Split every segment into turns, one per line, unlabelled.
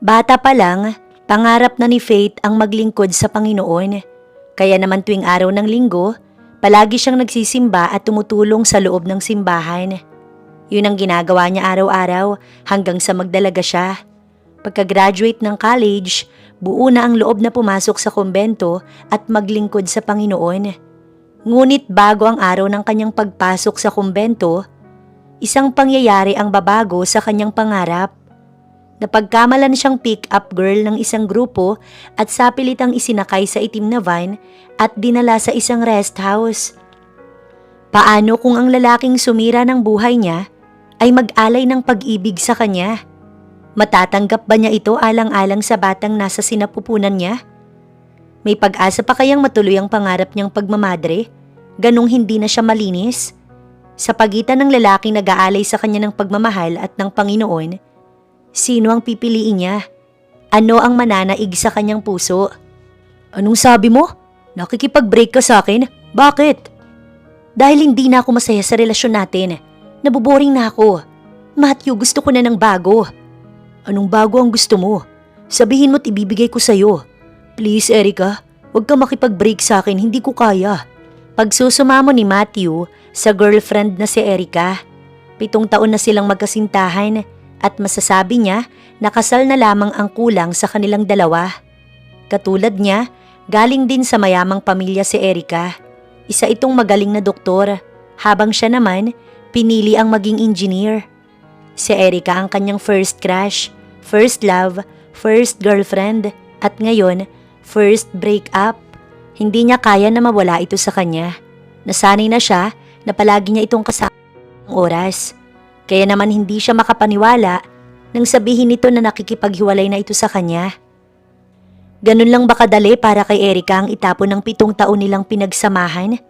Bata pa lang, pangarap na ni Faith ang maglingkod sa Panginoon. Kaya naman tuwing araw ng linggo, palagi siyang nagsisimba at tumutulong sa loob ng simbahan. Yun ang ginagawa niya araw-araw hanggang sa magdalaga siya. Pagka-graduate ng college, buo na ang loob na pumasok sa kumbento at maglingkod sa Panginoon. Ngunit bago ang araw ng kanyang pagpasok sa kumbento, isang pangyayari ang babago sa kanyang pangarap. Napagkamalan siyang pick-up girl ng isang grupo at sapilitang isinakay sa itim na van at dinala sa isang rest house. Paano kung ang lalaking sumira ng buhay niya ay mag-alay ng pag-ibig sa kanya? Matatanggap ba niya ito alang-alang sa batang nasa sinapupunan niya? May pag-asa pa kayang matuloy ang pangarap niyang pagmamadre? Ganong hindi na siya malinis? Sa pagitan ng lalaking nag-aalay sa kanya ng pagmamahal at ng Panginoon, sino ang pipiliin niya? Ano ang mananaig sa kanyang puso? Anong sabi mo? Nakikipag-break ka sa akin? Bakit? Dahil hindi na ako masaya sa relasyon natin. Naboboring na ako. Matthew, gusto ko na ng bago. Anong bago ang gusto mo? Sabihin mo't ibibigay ko sa'yo. Please, Erica, huwag ka makipag-break sa akin, hindi ko kaya. Pagsusumamo ni Matthew sa girlfriend na si Erica. 7 taon na silang magkasintahan at masasabi niya na kasal na lamang ang kulang sa kanilang dalawa. Katulad niya, galing din sa mayamang pamilya si Erica. Isa itong magaling na doktor, habang siya naman pinili ang maging engineer. Si Erica ang kanyang first crush, first love, first girlfriend, at ngayon, first breakup. Hindi niya kaya na mawala ito sa kanya. Nasanay na siya na palagi niya itong kasama ng oras. Kaya naman hindi siya makapaniwala nang sabihin nito na nakikipaghiwalay na ito sa kanya. Ganun lang ba kadali para kay Erica ang itapon ng 7 taon nilang pinagsamahan?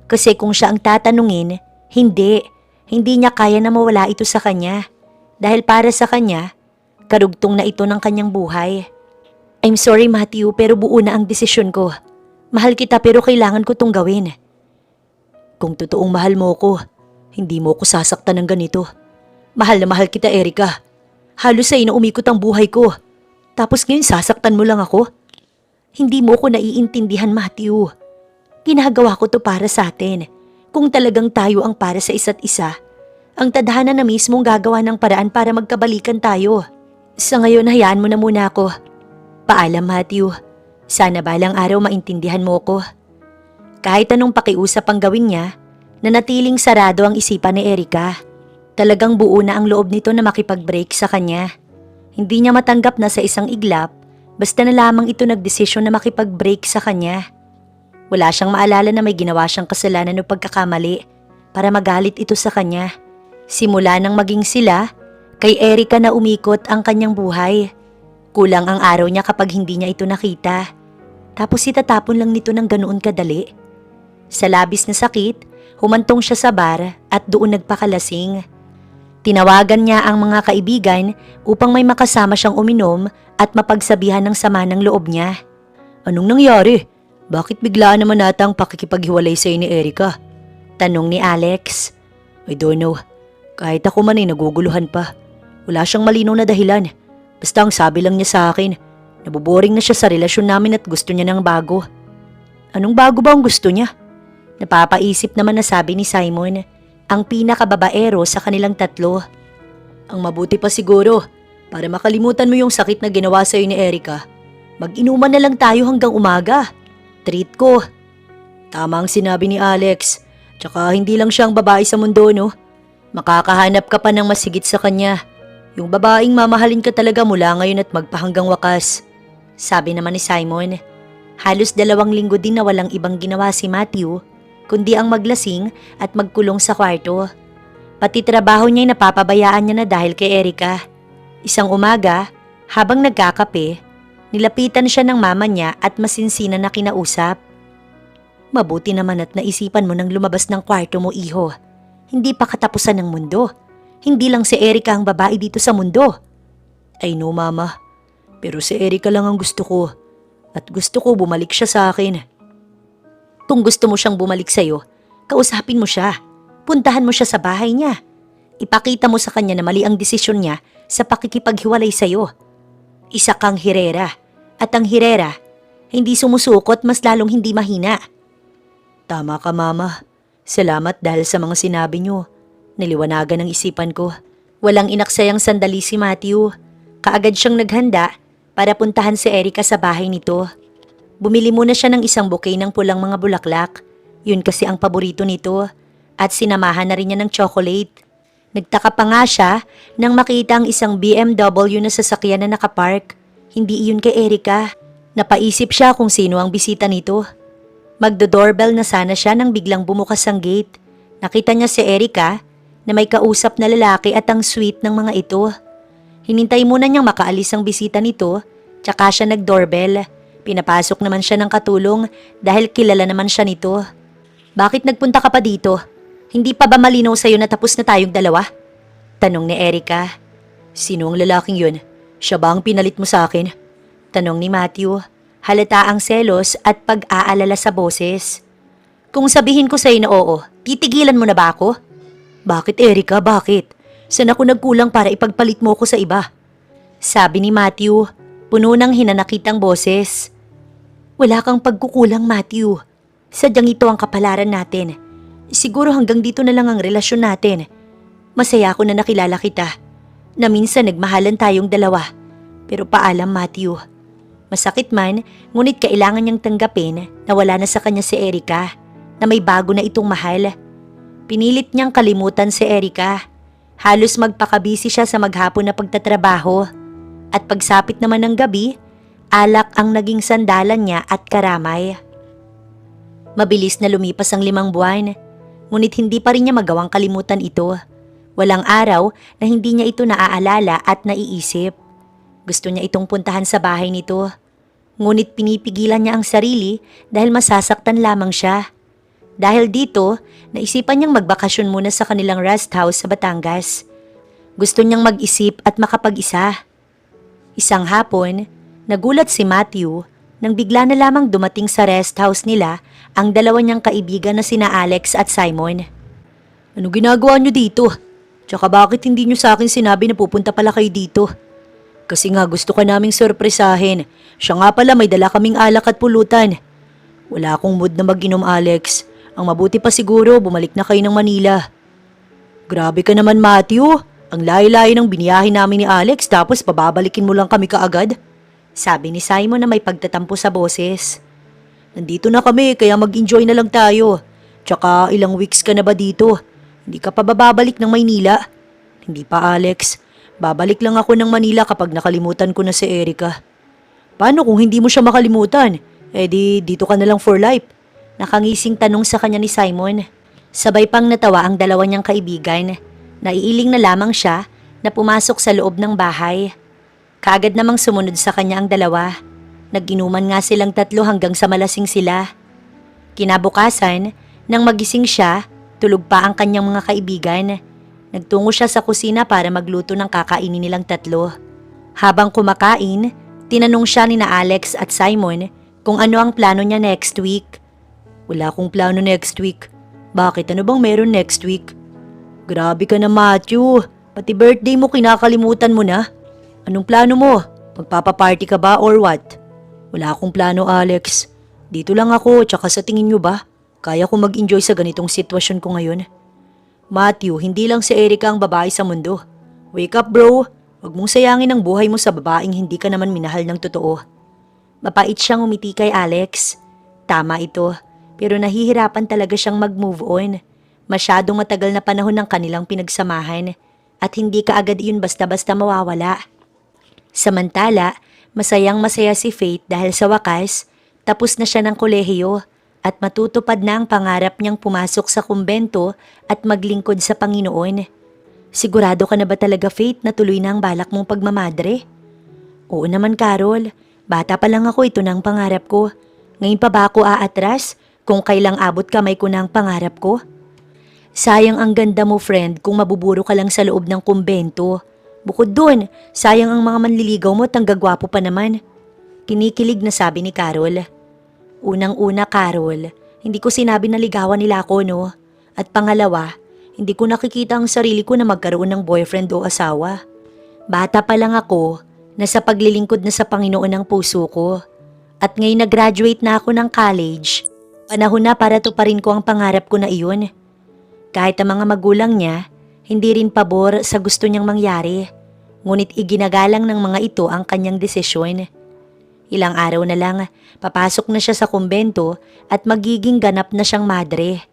Kasi kung siya ang tatanungin, hindi niya kaya na mawala ito sa kanya. Dahil para sa kanya, karugtong na ito ng kanyang buhay. I'm sorry Matthew, pero buo na ang desisyon ko. Mahal kita pero kailangan ko tong gawin. Kung totoong mahal mo ko, hindi mo ko sasaktan ng ganito. Mahal na mahal kita, Erica. Halos sa'yo na umikot ang buhay ko. Tapos ngayon sasaktan mo lang ako? Hindi mo ko naiintindihan, Matthew. Ginagawa ko to para sa atin. Kung talagang tayo ang para sa isa't isa, ang tadhana na mismong gagawa ng paraan para magkabalikan tayo. Sa ngayon, hayaan mo na muna ako. Paalam, Matthew. Sana balang araw maintindihan mo ko. Kahit anong pakiusap ang gawin niya, nanatiling sarado ang isipan ni Erica. Talagang buo na ang loob nito na makipag-break sa kanya. Hindi niya matanggap na sa isang iglap, basta na lamang ito nagdesisyon na makipag-break sa kanya. Wala siyang maalala na may ginawa siyang kasalanan o pagkakamali para magalit ito sa kanya. Simula nang maging sila, kay Erica na umikot ang kanyang buhay. Kulang ang araw niya kapag hindi niya ito nakita. Tapos itatapon lang nito ng ganoon kadali. Sa labis na sakit, humantong siya sa bar at doon nagpakalasing. Tinawagan niya ang mga kaibigan upang may makasama siyang uminom at mapagsabihan ng sama ng loob niya. Anong nangyari? Bakit biglaan naman natang pakikipaghiwalay sa'yo ni Erica? Tanong ni Alex. I don't know. Kahit ako man ay naguguluhan pa. Wala siyang malinaw na dahilan. Basta ang sabi lang niya sa akin, naboboring na siya sa relasyon namin at gusto niya ng bago. Anong bago ba ang gusto niya? Napapaisip naman na sabi ni Simon, ang pinakababaero sa kanilang tatlo. Ang mabuti pa siguro, para makalimutan mo yung sakit na ginawa sa'yo ni Erica, mag-inuman na lang tayo hanggang umaga. Treat ko. Tama ang sinabi ni Alex, tsaka hindi lang siyang babae sa mundo, no? Makakahanap ka pa ng masigit sa kanya. Yung babaeng mamahalin ka talaga mula ngayon at magpahanggang wakas. Sabi naman ni Simon. Halos 2 linggo din na walang ibang ginawa si Matthew, kundi ang maglasing at magkulong sa kwarto. Pati trabaho niya ay napapabayaan niya na dahil kay Erica. Isang umaga, habang nagkakape, nilapitan siya ng mama niya at masinsinan na kinausap. Mabuti naman at naisipan mo nang lumabas ng kwarto mo, iho. Hindi pa katapusan ng mundo. Hindi lang si Erica ang babae dito sa mundo. I know, mama. Pero si Erica lang ang gusto ko. At gusto ko bumalik siya sa akin. Kung gusto mo siyang bumalik sa'yo, kausapin mo siya. Puntahan mo siya sa bahay niya. Ipakita mo sa kanya na mali ang desisyon niya sa pakikipaghiwalay sa'yo. Isa kang hirera. At ang hirera, hindi sumusukot mas lalong hindi mahina. Tama ka, Mama. Salamat dahil sa mga sinabi niyo. Niliwanagan ang isipan ko. Walang inaksayang sandali si Matthew. Kaagad siyang naghanda para puntahan si Erica sa bahay nito. Bumili muna siya ng isang bouquet ng pulang mga bulaklak. Yun kasi ang paborito nito. At sinamahan na rin niya ng chocolate. Nagtaka pa nga siya nang makita ang isang BMW na sasakyan na nakapark. Hindi iyon kay Erica. Napaisip siya kung sino ang bisita nito. Magdo-doorbell na sana siya nang biglang bumukas ang gate. Nakita niya si Erica na may kausap na lalaki at ang sweet ng mga ito. Hinintay muna niyang makaalis ang bisita nito, tsaka siya nag-doorbell. Pinapasok naman siya ng katulong dahil kilala naman siya nito. Bakit nagpunta ka pa dito? Hindi pa ba malinaw sa'yo na tapos na tayong dalawa? Tanong ni Erica. Sino ang lalaking yun? Siya ba ang pinalit mo sa akin? Tanong ni Matthew. Halata ang selos at pag-aalala sa boses. Kung sabihin ko sa'yo na oo, titigilan mo na ba ako? Bakit Erica, bakit? Saan ako nagkulang para ipagpalit mo ko sa iba? Sabi ni Matthew, puno ng hinanakitang boses. Wala kang pagkukulang, Matthew. Sadyang ito ang kapalaran natin. Siguro hanggang dito na lang ang relasyon natin. Masaya ako na nakilala kita. Na minsan nagmahalan tayong dalawa. Pero paalam, Matthew. Masakit man, ngunit kailangan niyang tanggapin na wala na sa kanya si Erica, na may bago na itong mahal. Pinilit niyang kalimutan si Erica. Halos magpakabisi siya sa maghapon na pagtatrabaho. At pagsapit naman ng gabi, alak ang naging sandalan niya at karamay. Mabilis na lumipas ang 5 buwan, ngunit hindi pa rin niya magawang kalimutan ito. Walang araw na hindi niya ito naaalala at naiisip. Gusto niya itong puntahan sa bahay nito. Ngunit pinipigilan niya ang sarili dahil masasaktan lamang siya. Dahil dito, naisipan niyang magbakasyon muna sa kanilang rest house sa Batangas. Gusto niyang mag-isip at makapag-isa. Isang hapon, nagulat si Matthew nang bigla na lamang dumating sa rest house nila ang dalawa niyang kaibigan na sina Alex at Simon. Ano ginagawa niyo dito? Tsaka bakit hindi niyo sa akin sinabi na pupunta pala kayo dito? Kasi nga gusto ka naming sorpresahin. Siya nga pala may dala kaming alak at pulutan. Wala akong mood na mag-inom, Alex. Ang mabuti pa siguro bumalik na kayo ng Manila. Grabe ka naman, Matthew. Ang layo-layo ng biniyahin namin ni Alex tapos pababalikin mo lang kami kaagad. Sabi ni Simon na may pagtatampo sa boses. Nandito na kami kaya mag-enjoy na lang tayo. Tsaka ilang weeks ka na ba dito? Hindi ka pa babalik ng Maynila? Hindi pa, Alex. Babalik lang ako ng Manila kapag nakalimutan ko na si Erica. Paano kung hindi mo siya makalimutan? Eh di dito ka na lang for life. Nakangising tanong sa kanya ni Simon. Sabay pang natawa ang dalawa niyang kaibigan. Naiiling na lamang siya na pumasok sa loob ng bahay. Kaagad namang sumunod sa kanya ang dalawa. Nag-inuman nga silang tatlo hanggang sa malasing sila. Kinabukasan, nang magising siya, tulog pa ang kanyang mga kaibigan. Nagtungo siya sa kusina para magluto ng kakainin nilang tatlo. Habang kumakain, tinanong siya ni na Alex at Simon kung ano ang plano niya next week. Wala akong plano next week. Bakit? Ano bang meron next week? Grabe ka na, Matthew. Pati birthday mo kinakalimutan mo na. Anong plano mo? Magpapaparty ka ba or what? Wala akong plano, Alex. Dito lang ako, tsaka sa tingin nyo ba? Kaya ko mag-enjoy sa ganitong sitwasyon ko ngayon. Matthew, hindi lang si Erica ang babae sa mundo. Wake up, bro. Huwag mong sayangin ang buhay mo sa babaeng hindi ka naman minahal ng totoo. Mapait siyang umiti kay Alex. Tama ito, pero nahihirapan talaga siyang mag-move on. Masyadong matagal na panahon ng kanilang pinagsamahan at hindi kaagad iyon basta-basta mawawala. Samantala, masayang-masaya si Faith dahil sa wakas, tapos na siya ng kolehiyo at matutupad na ang pangarap niyang pumasok sa kumbento at maglingkod sa Panginoon. Sigurado ka na ba talaga, Faith, na tuloy na ang balak mong pagmamadre? Oo naman, Carol. Bata pa lang ako, ito na ang pangarap ko. Ngayon pa ba ako aatras kung kailang abot kamay ko na ang pangarap ko? Sayang ang ganda mo, friend, kung mabuburo ka lang sa loob ng kumbento. Bukod dun, sayang ang mga manliligaw mo at ang gagwapo pa naman. Kinikilig na sabi ni Carol. Unang-una, Carol, hindi ko sinabi na ligawan nila ako, no? At pangalawa, hindi ko nakikita ang sarili ko na magkaroon ng boyfriend o asawa. Bata pa lang ako, Nasa paglilingkod na sa Panginoon ang puso ko. At ngayon na-graduate na ako ng college, panahon na para tuparin ko ang pangarap ko na iyon. Kahit ang mga magulang niya, hindi rin pabor sa gusto niyang mangyari. Ngunit iginagalang ng mga ito ang kanyang desisyon. Ilang araw na lang, papasok na siya sa kumbento at magiging ganap na siyang madre.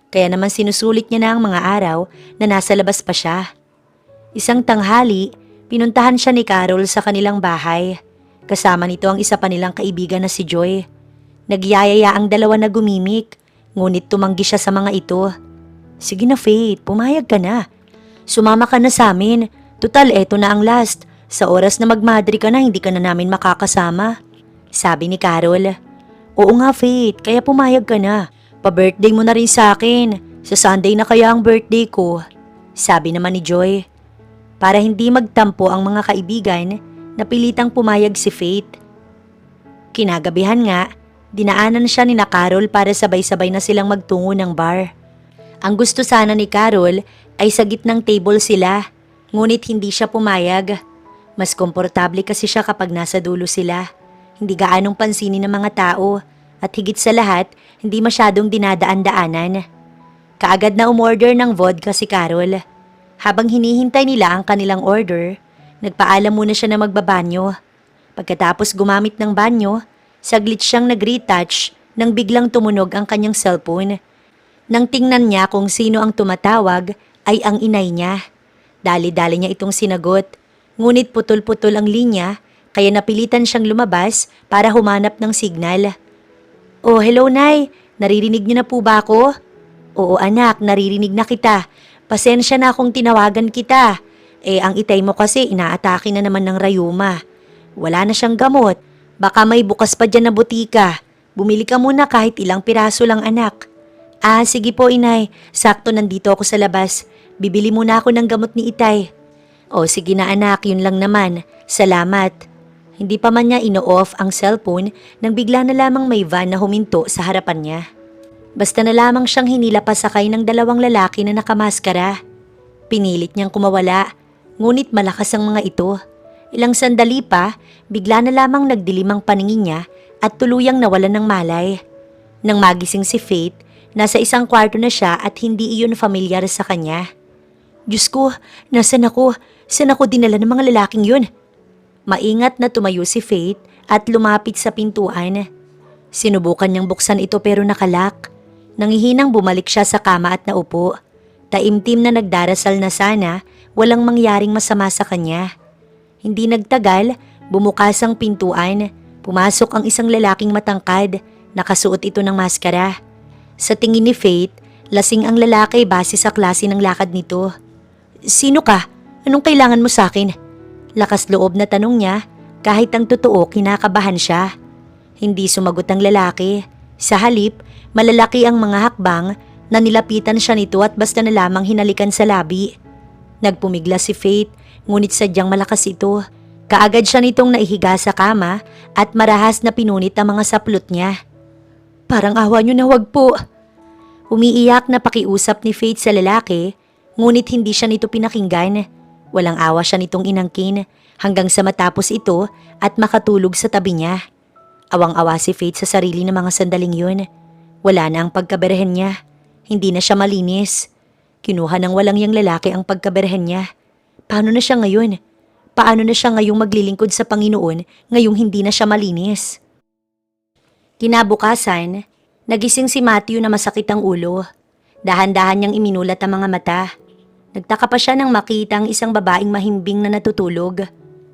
Kaya naman sinusulit niya na ang mga araw na nasa labas pa siya. Isang tanghali, pinuntahan siya ni Carol sa kanilang bahay. Kasama nito ang isa pa nilang kaibigan na si Joy. Nagyayaya ang dalawa na gumimik, ngunit tumanggi siya sa mga ito. Sige na Faith, pumayag ka na. Sumama ka na sa amin. Tutal, eto na ang last. Sa oras na magmadri ka na, hindi ka na namin makakasama. Sabi ni Carol. Oo nga Faith, kaya pumayag ka na. Pa-birthday mo na rin sa akin. Sa Sunday na kaya ang birthday ko. Sabi naman ni Joy. Para hindi magtampo ang mga kaibigan, napilitang pumayag si Faith. Kinagabihan nga, dinaanan siya ni na Carol para sabay-sabay na silang magtungo ng bar. Ang gusto sana ni Carol ay sa gitnang table sila, ngunit hindi siya pumayag. Mas komportable kasi siya kapag nasa dulo sila. Hindi gaanong pansinin ng mga tao at higit sa lahat, hindi masyadong dinadaan-daanan. Kaagad na umorder ng vodka si Carol. Habang hinihintay nila ang kanilang order, nagpaalam muna siya na magbabanyo. Pagkatapos gumamit ng banyo, saglit siyang nag-retouch nang biglang tumunog ang kanyang cellphone. Nang tingnan niya kung sino ang tumatawag ay ang inay niya. Dali-dali niya itong sinagot, ngunit putol-putol ang linya kaya napilitan siyang lumabas para humanap ng signal. Oh, hello Nay, naririnig niyo na po ba ako? Oo anak, naririnig na kita. Pasensya na kung tinawagan kita. Ang itay mo kasi inaatake na naman ng rayuma. Wala na siyang gamot. Baka may bukas pa dyan na butika. Bumili ka muna kahit ilang piraso lang anak. Sige po inay. Sakto nandito ako sa labas. Bibili muna ako ng gamot ni itay. Sige na anak, yun lang naman. Salamat. Hindi pa man niya ino-off ang cellphone nang bigla na lamang may van na huminto sa harapan niya. Basta na lamang siyang hinila pasakay ng dalawang lalaki na nakamaskara. Pinilit niyang kumawala, ngunit malakas ang mga ito. Ilang sandali pa, bigla na lamang nagdilim ang paningin niya at tuluyang nawalan ng malay. Nang magising si Faith, nasa isang kwarto na siya at hindi iyon familiar sa kanya. Diyos ko, nasan ako? Saan ako dinala ng mga lalaking yun? Maingat na tumayo si Faith at lumapit sa pintuan. Sinubukan niyang buksan ito pero nakalak. Nangihinang bumalik siya sa kama at naupo. Taimtim na nagdarasal na sana walang mangyaring masama sa kanya. Hindi nagtagal, bumukas ang pintuan. Pumasok ang isang lalaking matangkad. Nakasuot ito ng maskara. Sa tingin ni Faith, lasing ang lalaki base sa klase ng lakad nito. Sino ka? Anong kailangan mo sa akin? Lakas loob na tanong niya, kahit ang totoo kinakabahan siya. Hindi sumagot ang lalaki. Sa halip, malalaki ang mga hakbang na nilapitan siya nito at basta na lamang hinalikan sa labi. Nagpumigla si Faith, ngunit sadyang malakas ito. Kaagad siya nitong naihiga sa kama at marahas na pinunit ang mga saplot niya. Parang awa niyo na wag po. Umiiyak na pakiusap ni Faith sa lalaki, ngunit hindi siya nito pinakinggan. Walang awa siya nitong inangkin hanggang sa matapos ito at makatulog sa tabi niya. Awang-awa si Faith sa sarili ng mga sandaling yun. Wala na ang pagkaberhen niya. Hindi na siya malinis. Kinuha ng walang yang lalaki ang pagkaberhen niya. Paano na siya ngayon? Paano na siya ngayong maglilingkod sa Panginoon ngayong hindi na siya malinis? Kinabukasan, nagising si Matthew na masakit ang ulo. Dahan-dahan niyang iminulat ang mga mata. Nagtaka pa siya nang makita ang isang babaeng mahimbing na natutulog.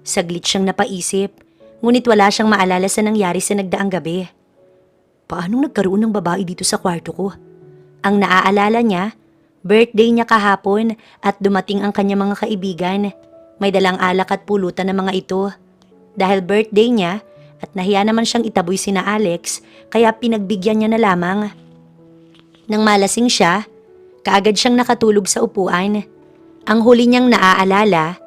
Saglit siyang napaisip. Ngunit wala siyang maalala sa nangyari sa nagdaang gabi. Paanong nagkaroon ng babae dito sa kwarto ko? Ang naaalala niya, birthday niya kahapon at dumating ang kanyang mga kaibigan. May dalang alak at pulutan ng mga ito. Dahil birthday niya at nahiya naman siyang itaboy sina Alex, kaya pinagbigyan niya na lamang. Nang malasing siya, kaagad siyang nakatulog sa upuan. Ang huli niyang naaalala,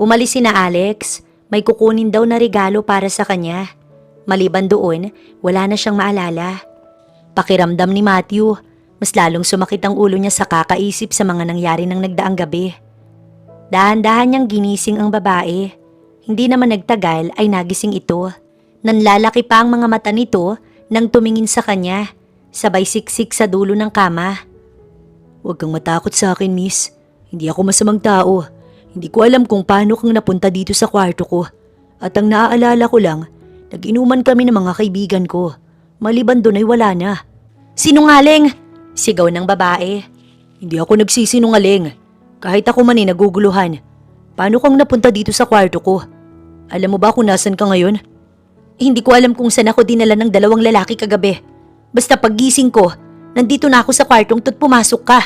umalis sina Alex. May kukunin daw na regalo para sa kanya. Maliban doon, wala na siyang maalala. Pakiramdam ni Matthew, mas lalong sumakit ang ulo niya sa kakaisip sa mga nangyari ng nagdaang gabi. Dahan-dahan niyang ginising ang babae. Hindi naman nagtagal ay nagising ito. Nanlalaki pa ang mga mata nito nang tumingin sa kanya, sabay siksik sa dulo ng kama.
Huwag kang matakot sa akin, miss. Hindi ako masamang tao. Hindi ko alam kung paano kang napunta dito sa kwarto ko. At ang naaalala ko lang, nag-inuman kami ng mga kaibigan ko. Maliban doon ay wala na.
Sinungaling! Sigaw ng babae.
Hindi ako nagsisinungaling. Kahit ako man ay naguguluhan. Paano kang napunta dito sa kwarto ko? Alam mo ba kung nasan ka ngayon?
Hindi ko alam kung saan ako dinala ng 2 lalaki kagabi. Basta paggising ko, nandito na ako sa kwartong to't pumasok ka.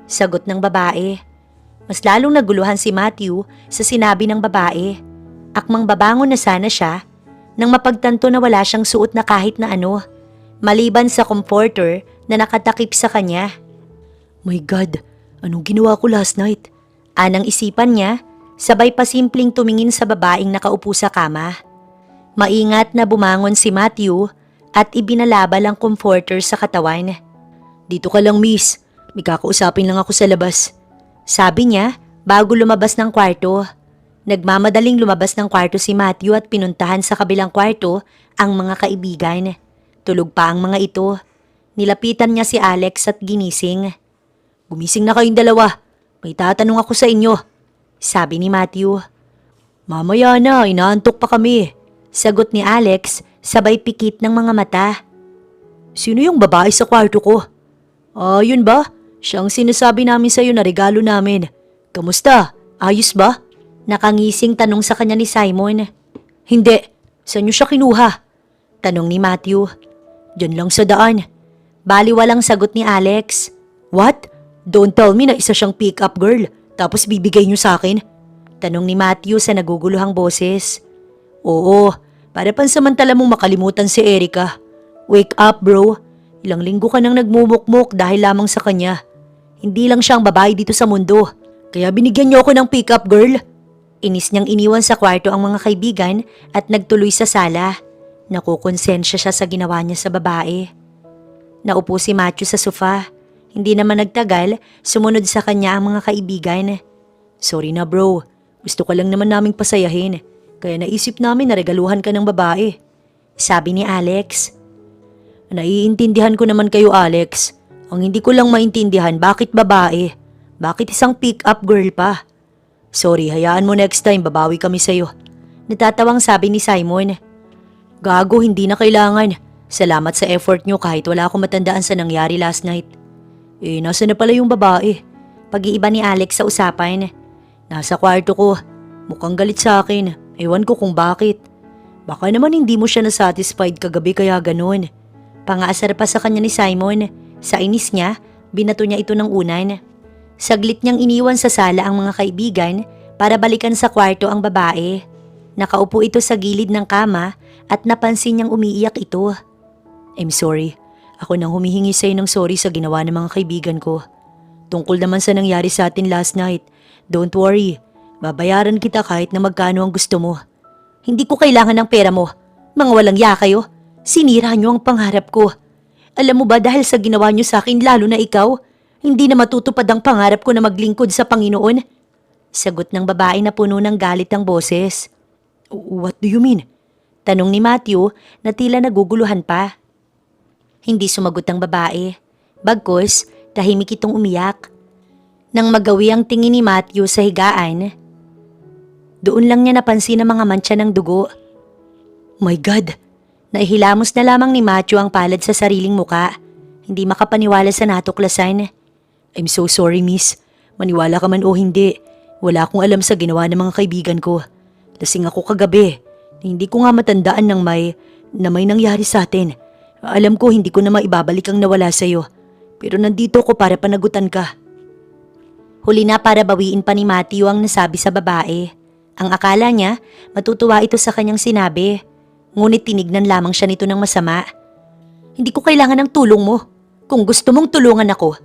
Sagot ng babae. Mas lalong naguluhan si Matthew sa sinabi ng babae. Akmang babangon na sana siya nang mapagtanto na wala siyang suot na kahit na ano, maliban sa comforter na nakatakip sa kanya.
My God, anong ginawa ko last night?
Anang isipan niya, sabay pa simpleng tumingin sa babaeng nakaupo sa kama. Maingat na bumangon si Matthew at ibinalabal ang comforter sa katawan.
Dito ka lang, miss. May kakausapin lang ako sa labas.
Sabi niya bago lumabas ng kwarto. Nagmamadaling lumabas ng kwarto si Matthew at pinuntahan sa kabilang kwarto ang mga kaibigan. Tulog pa ang mga ito. Nilapitan niya si Alex at ginising.
Gumising na kayong dalawa. May tatanong ako sa inyo.
Sabi ni Matthew.
Mamaya na, inaantok pa kami.
Sagot ni Alex sabay pikit ng mga mata.
Sino yung babae sa kwarto ko? Yun ba? Siyang sinasabi namin sa'yo na regalo namin. Kamusta? Ayos ba?
Nakangising tanong sa kanya ni Simon.
Hindi. Saan niyo siya kinuha?
Tanong ni Matthew.
Diyan lang sa daan.
Baliwalang sagot ni Alex.
What? Don't tell me na isa siyang pick-up girl tapos bibigay niyo sa akin?
Tanong ni Matthew sa naguguluhang boses.
Oo, para pansamantala mong makalimutan si Erica. Wake up, bro. Ilang linggo ka nang nagmumukmuk dahil lamang sa kanya. Hindi lang siyang babae dito sa mundo. Kaya binigyan niyo ako ng pick-up girl.
Inis niyang iniwan sa kwarto ang mga kaibigan at nagtuloy sa sala. Nakukonsensya siya sa ginawa niya sa babae. Naupo si Matthew sa sofa. Hindi naman nagtagal, sumunod sa kanya ang mga kaibigan.
Sorry na bro, gusto ka lang naman naming pasayahin. Kaya naisip namin na regaluhan ka ng babae.
Sabi ni Alex.
Naiintindihan ko naman kayo, Alex. Ang hindi ko lang maintindihan, bakit babae? Bakit isang pick-up girl pa? Sorry, hayaan mo next time, babawi kami sa'yo.
Natatawang sabi ni Simon.
Gago, hindi na kailangan. Salamat sa effort nyo kahit wala akong matandaan sa nangyari last night. Nasa na pala yung babae?
Pag-iiba ni Alex sa usapan.
Nasa kwarto ko. Mukhang galit sa akin. Ewan ko kung bakit. Baka naman hindi mo siya nasatisfied kagabi kaya ganun.
Pangaasar pa sa kanya ni Simon. Sa inis niya, binato niya ito ng unan. Saglit niyang iniwan sa sala ang mga kaibigan para balikan sa kwarto ang babae. Nakaupo ito sa gilid ng kama at napansin niyang umiiyak ito.
I'm sorry. Ako nang humihingi sa'yo ng sorry sa ginawa ng mga kaibigan ko. Tungkol naman sa nangyari sa atin last night. Don't worry. Babayaran kita kahit na magkano ang gusto mo.
Hindi ko kailangan ng pera mo. Mga walang ya kayo. Sinira niyo ang pangarap ko. Alam mo ba dahil sa ginawa niyo sa akin lalo na ikaw, hindi na matutupad ang pangarap ko na maglingkod sa Panginoon? Sagot ng babae na puno ng galit ang boses.
What do you mean?
Tanong ni Matthew na tila naguguluhan pa. Hindi sumagot ang babae. Bagkus, tahimik itong umiyak. Nang magawi ang tingin ni Matthew sa higaan, doon lang niya napansin ang mga mantsa ng dugo.
My God!
Naihilamos na lamang ni Matthew ang palad sa sariling muka. Hindi makapaniwala sa natuklasan.
I'm so sorry, miss. Maniwala ka man o hindi, wala akong alam sa ginawa ng mga kaibigan ko. Lasing ako kagabi. Hindi ko nga matandaan na may nangyari sa atin. Alam ko hindi ko na maibabalik ang nawala sa'yo. Pero nandito ako para panagutan ka.
Huli na para bawiin pa ni Matthew ang nasabi sa babae. Ang akala niya, matutuwa ito sa kanyang sinabi. Ngunit tinignan lamang siya nito ng masama. Hindi ko kailangan ng tulong mo. Kung gusto mong tulungan ako,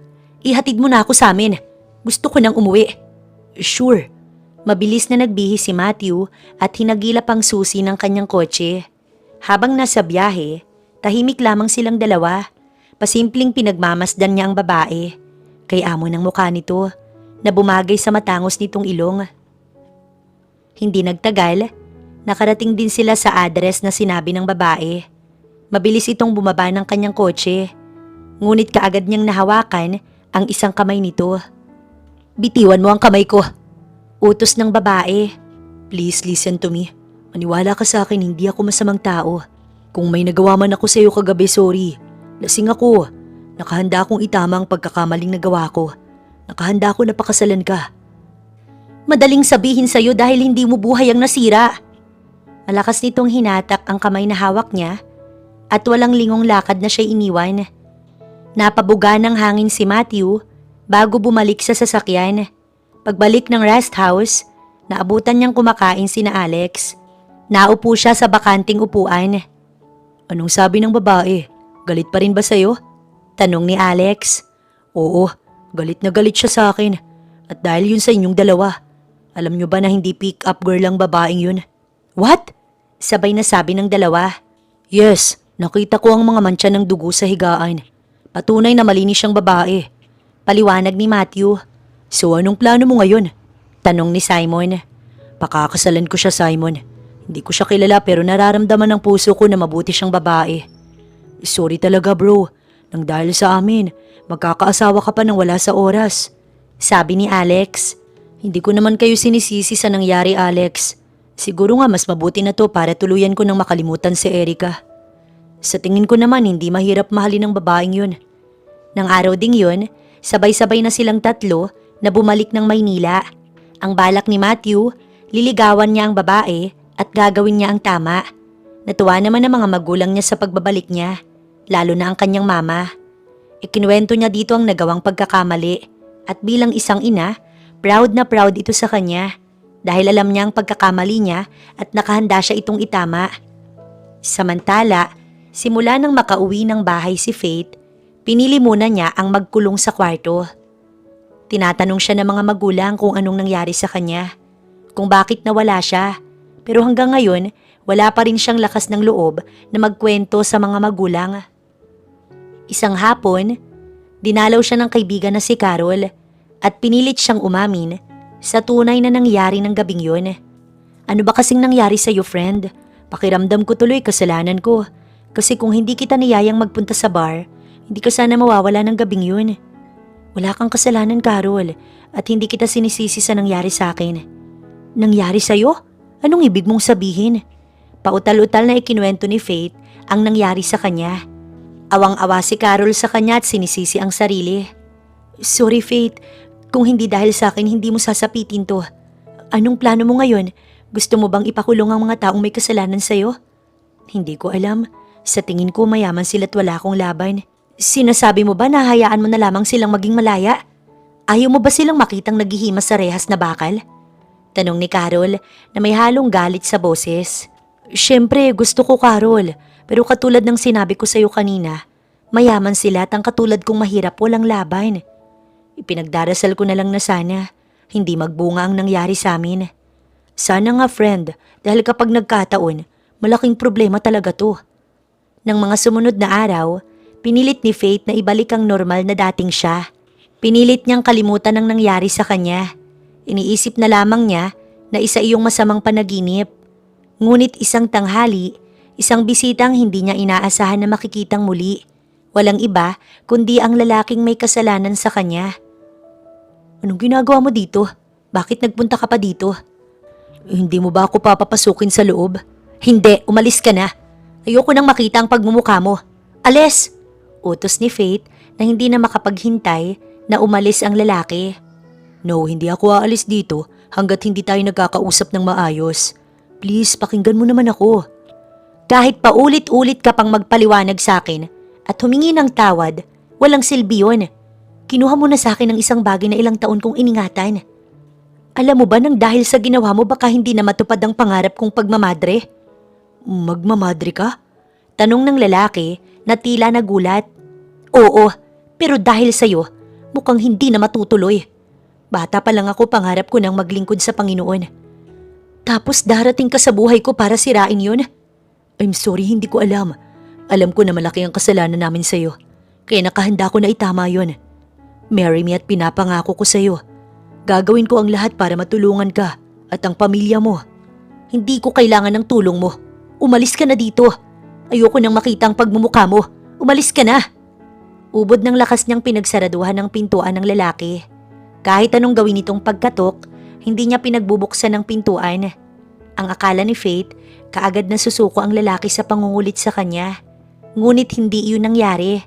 ihatid mo na ako sa amin. Gusto ko nang umuwi.
Sure.
Mabilis na nagbihis si Matthew at hinagilap ang susi ng kanyang kotse. Habang nasa biyahe, tahimik lamang silang dalawa. Pasimpleng pinagmamasdan niya ang babae. Kay amo ng mukha nito na bumagay sa matangos nitong ilong. Hindi nagtagal, nakarating din sila sa address na sinabi ng babae. Mabilis itong bumaba ng kanyang kotse. Ngunit kaagad niyang nahawakan ang isang kamay nito. "Bitiwan mo ang kamay ko," utos ng babae.
Please listen to me. Maniwala ka sa akin, hindi ako masamang tao. Kung may nagawa man ako sa iyo kagabi, sorry. Lasing ako. Nakahanda akong itama ang pagkakamaling nagawa ko. Nakahanda ako na pakasalan ka.
Madaling sabihin sa'yo dahil hindi mo buhay ang nasira. Malakas nitong hinatak ang kamay na hawak niya at walang lingong lakad na siya iniwan. Napabuga ng hangin si Matthew bago bumalik sa sasakyan. Pagbalik ng rest house, naabutan niyang kumakain sina Alex. Naupo siya sa bakanting upuan.
Anong sabi ng babae? Galit pa rin ba sa'yo?
Tanong ni Alex.
Oo, galit na galit siya sa akin. At dahil yun sa inyong dalawa, alam nyo ba na hindi pick-up girl ang babaeng yun?
What? Sabay na sabi ng dalawa.
Yes, nakita ko ang mga mantsa ng dugo sa higaan. Patunay na malinis siyang babae.
Paliwanag ni Matthew.
So anong plano mo ngayon?
Tanong ni Simon.
Pakakasalan ko siya, Simon. Hindi ko siya kilala pero nararamdaman ng puso ko na mabuti siyang babae. Sorry talaga bro, nang dahil sa amin, magkakaasawa ka pa nang wala sa oras.
Sabi ni Alex.
Hindi ko naman kayo sinisisi sa nangyari, Alex. Siguro nga mas mabuti na to para tuluyan ko nang makalimutan si Erica. Sa tingin ko naman hindi mahirap mahalin ng babaeng yun.
Nang araw ding yun, sabay-sabay na silang tatlo na bumalik ng Maynila. Ang balak ni Matthew, liligawan niya ang babae at gagawin niya ang tama. Natuwa naman ang mga magulang niya sa pagbabalik niya, lalo na ang kanyang mama. Ikinuwento niya dito ang nagawang pagkakamali at bilang isang ina, proud na proud ito sa kanya dahil alam niya ang pagkakamali niya at nakahanda siya itong itama. Samantala, simula nang makauwi ng bahay si Faith, pinili muna niya ang magkulong sa kwarto. Tinatanong siya ng mga magulang kung anong nangyari sa kanya, kung bakit nawala siya, pero hanggang ngayon wala pa rin siyang lakas ng loob na magkwento sa mga magulang. Isang hapon, dinalaw siya ng kaibigan na si Carol at pinilit siyang umamin sa tunay na nangyari ng gabing yun. Ano ba kasing nangyari sa iyo, friend? Pakiramdam ko tuloy kasalanan ko. Kasi kung hindi kita niyayang magpunta sa bar, hindi ka sana mawawala ng gabing yun. Wala kang kasalanan, Carol, at hindi kita sinisisi sa nangyari sa akin. Nangyari sa'yo? Anong ibig mong sabihin? Pautal-utal na ikinuwento ni Faith ang nangyari sa kanya. Awang-awa si Carol sa kanya at sinisisi ang sarili. Sorry, Faith. Kung hindi dahil sa akin, hindi mo sasapitin to. Anong plano mo ngayon? Gusto mo bang ipakulong ang mga taong may kasalanan sa'yo? Hindi ko alam. Sa tingin ko mayaman sila't wala akong laban. Sinasabi mo ba na hayaan mo na lamang silang maging malaya? Ayaw mo ba silang makitang naghihimas sa rehas na bakal? Tanong ni Carol na may halong galit sa boses. Siyempre, gusto ko, Carol. Pero katulad ng sinabi ko sa'yo kanina, mayaman sila at ang katulad kong mahirap walang laban. Ipinagdarasal ko na lang na sana hindi magbunga ang nangyari sa amin. Sana nga, friend, dahil kapag nagkataon, malaking problema talaga to. Nang mga sumunod na araw, pinilit ni Faith na ibalik ang normal na dating siya. Pinilit niyang kalimutan ang nangyari sa kanya. Iniisip na lamang niya na isa iyong masamang panaginip. Ngunit isang tanghali, isang bisitang hindi niya inaasahan na makikitang muli. Walang iba kundi ang lalaking may kasalanan sa kanya. Anong ginagawa mo dito? Bakit nagpunta ka pa dito? Hindi mo ba ako papapasukin sa loob? Hindi, umalis ka na. Ayoko nang makita ang pagmumukha mo. Alis! Utos ni Faith na hindi na makapaghintay na umalis ang lalaki. No, hindi ako aalis dito hanggat hindi tayo nagkakausap ng maayos. Please, pakinggan mo naman ako. Kahit paulit-ulit ka pang magpaliwanag sa akin at humingi ng tawad, walang silbi yun. Kinuha mo na sa akin ang isang bagay na ilang taon kong iningatan. Alam mo ba nang dahil sa ginawa mo baka hindi na matupad ang pangarap kong pagmamadre? Magmamadre ka? Tanong ng lalaki na tila nagulat. Oo, pero dahil sa'yo, mukhang hindi na matutuloy. Bata pa lang ako, pangarap ko nang maglingkod sa Panginoon. Tapos darating ka sa buhay ko para sirain yun? I'm sorry, hindi ko alam. Alam ko na malaki ang kasalanan namin sa'yo. Kaya nakahanda ko na itama yun. Marry me at pinapangako ko sa'yo. Gagawin ko ang lahat para matulungan ka at ang pamilya mo.
Hindi ko kailangan ng tulong mo. Umalis ka na dito. Ayoko nang makita ang pagmumukha mo. Umalis ka na.
Ubod ng lakas niyang pinagsaraduhan ng pintuan ng lalaki. Kahit anong gawin itong pagkatok, hindi niya pinagbubuksan ng pintuan. Ang akala ni Faith, kaagad na susuko ang lalaki sa pangungulit sa kanya. Ngunit hindi iyon nangyari.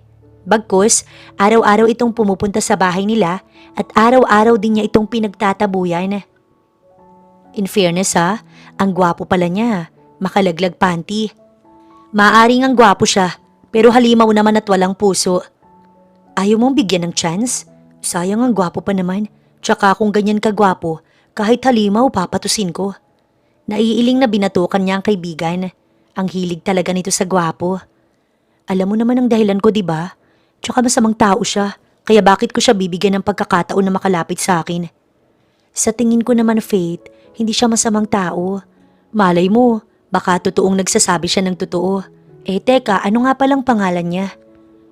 Bagkus, araw-araw itong pumupunta sa bahay nila at araw-araw din niya itong pinagtatabuyan. In fairness ang gwapo pala niya, makalaglag panty. Maaring ang gwapo siya, pero halimaw naman at walang puso. Ayaw mong bigyan ng chance? Sayang ang gwapo pa naman, tsaka kung ganyan kagwapo, kahit halimaw papatusin ko. Naiiling na binatukan niya ang kaibigan. Ang hilig talaga nito sa gwapo. Alam mo naman ang dahilan ko, di ba? Tsaka masamang tao siya, kaya bakit ko siya bibigyan ng pagkakataon na makalapit sa akin? Sa tingin ko naman, Faith, hindi siya masamang tao. Malay mo, baka totoong nagsasabi siya ng totoo. Teka, ano nga palang pangalan niya?